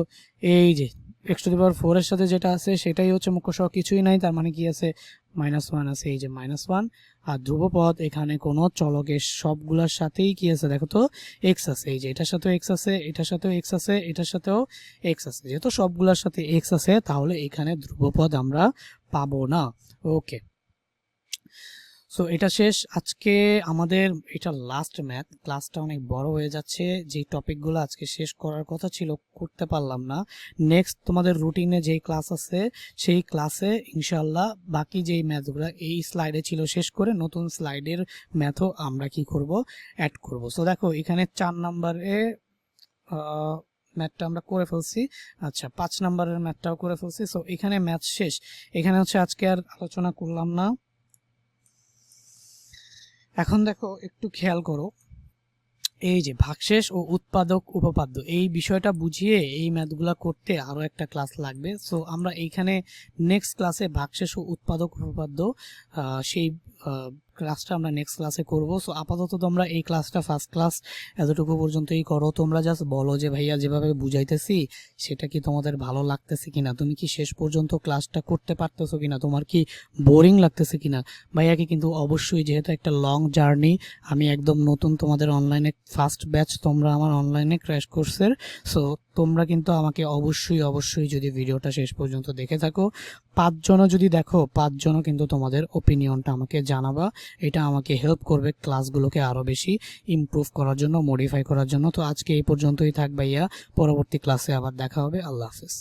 এই যে এক্স টু দি পাওয়ার 4 এর সাথে যেটা আছে সেটাই হচ্ছে মুখ্য সহগ, কিছুই নাই, তার মানে কি আছে -1 আছে, এই যে -1। আর ধ্রুবপদ এখানে কোনো চলকের সবগুলোর সাথেই কি আছে দেখো তো এক্স আছে, এই যে এটার সাথেও এক্স আছে, এটার সাথেও এক্স আছে, এটার সাথেও এক্স আছে, যেহেতু সবগুলোর সাথে এক্স আছে তাহলে এখানে ধ্রুবপদ আমরা পাবো না। ওকে, সো এটা শেষ আজকে আমাদের, এটা লাস্ট ম্যাথ। ক্লাসটা অনেক বড় হয়ে যাচ্ছে, যে টপিকগুলো আজকে শেষ করার কথা ছিল করতে পারলাম না। নেক্সট তোমাদের রুটিনে যেই ক্লাস আছে সেই ক্লাসে ইনশাল্লাহ বাকি যেই ম্যাথগুলো এই স্লাইডে ছিল শেষ করে নতুন স্লাইডের ম্যাথও আমরা কি করব অ্যাড করব। সো দেখো এখানে 4 নম্বরে ম্যাথটা আমরা করে ফেলছি, আচ্ছা 5 নম্বরের ম্যাথটাও করে ফেলছি। সো এখানে ম্যাথ শেষ, এখানে হচ্ছে আজকে আর আলোচনা করলাম না। এখন দেখো একটু খেয়াল করো, এই যে ভাগশেষ ও উৎপাদক উপপাদ্য এই বিষয়টা বুঝিয়ে এই ম্যাথগুলা করতে আরো একটা ক্লাস লাগবে। সো আমরা এইখানে নেক্সট ক্লাসে ভাগশেষ ও উৎপাদক উপপাদ্য সেই ক্লাসটা আমরা নেক্সট ক্লাসে করব। সো আপাতত তোমরা এই ক্লাসটা ফার্স্ট ক্লাস এতটুকু পর্যন্তই করো। তোমরা জাস্ট বলো যে ভাইয়া যেভাবে বুঝাইতেছি সেটা কি তোমাদের ভালো লাগতেছে কিনা, তুমি কি শেষ পর্যন্ত ক্লাসটা করতে পারতেছো কিনা, তোমার কি বোরিং লাগতেছে কিনা। ভাইয়াকে কিন্তু অবশ্যই, যেহেতু একটা লং জার্নি, আমি একদম নতুন তোমাদের অনলাইনে ফার্স্ট ব্যাচ, তোমরা আমার অনলাইনে ক্র্যাশ কোর্সের। সো তোমরা কিন্তু আমাকে অবশ্যই অবশ্যই যদি ভিডিওটা শেষ পর্যন্ত দেখে থাকো, 5 জনও যদি দেখো, 5 জনও কিন্তু তোমাদের ওপিনিয়নটা আমাকে জানাবা, এটা আমাকে হেল্প করবে ক্লাসগুলোকে আরো বেশি ইমপ্রুভ করার জন্য, মডিফাই করার জন্য। তো আজকে এই পর্যন্তই থাক ভাইয়া, পরবর্তী ক্লাসে আবার দেখা হবে। আল্লাহ হাফেজ।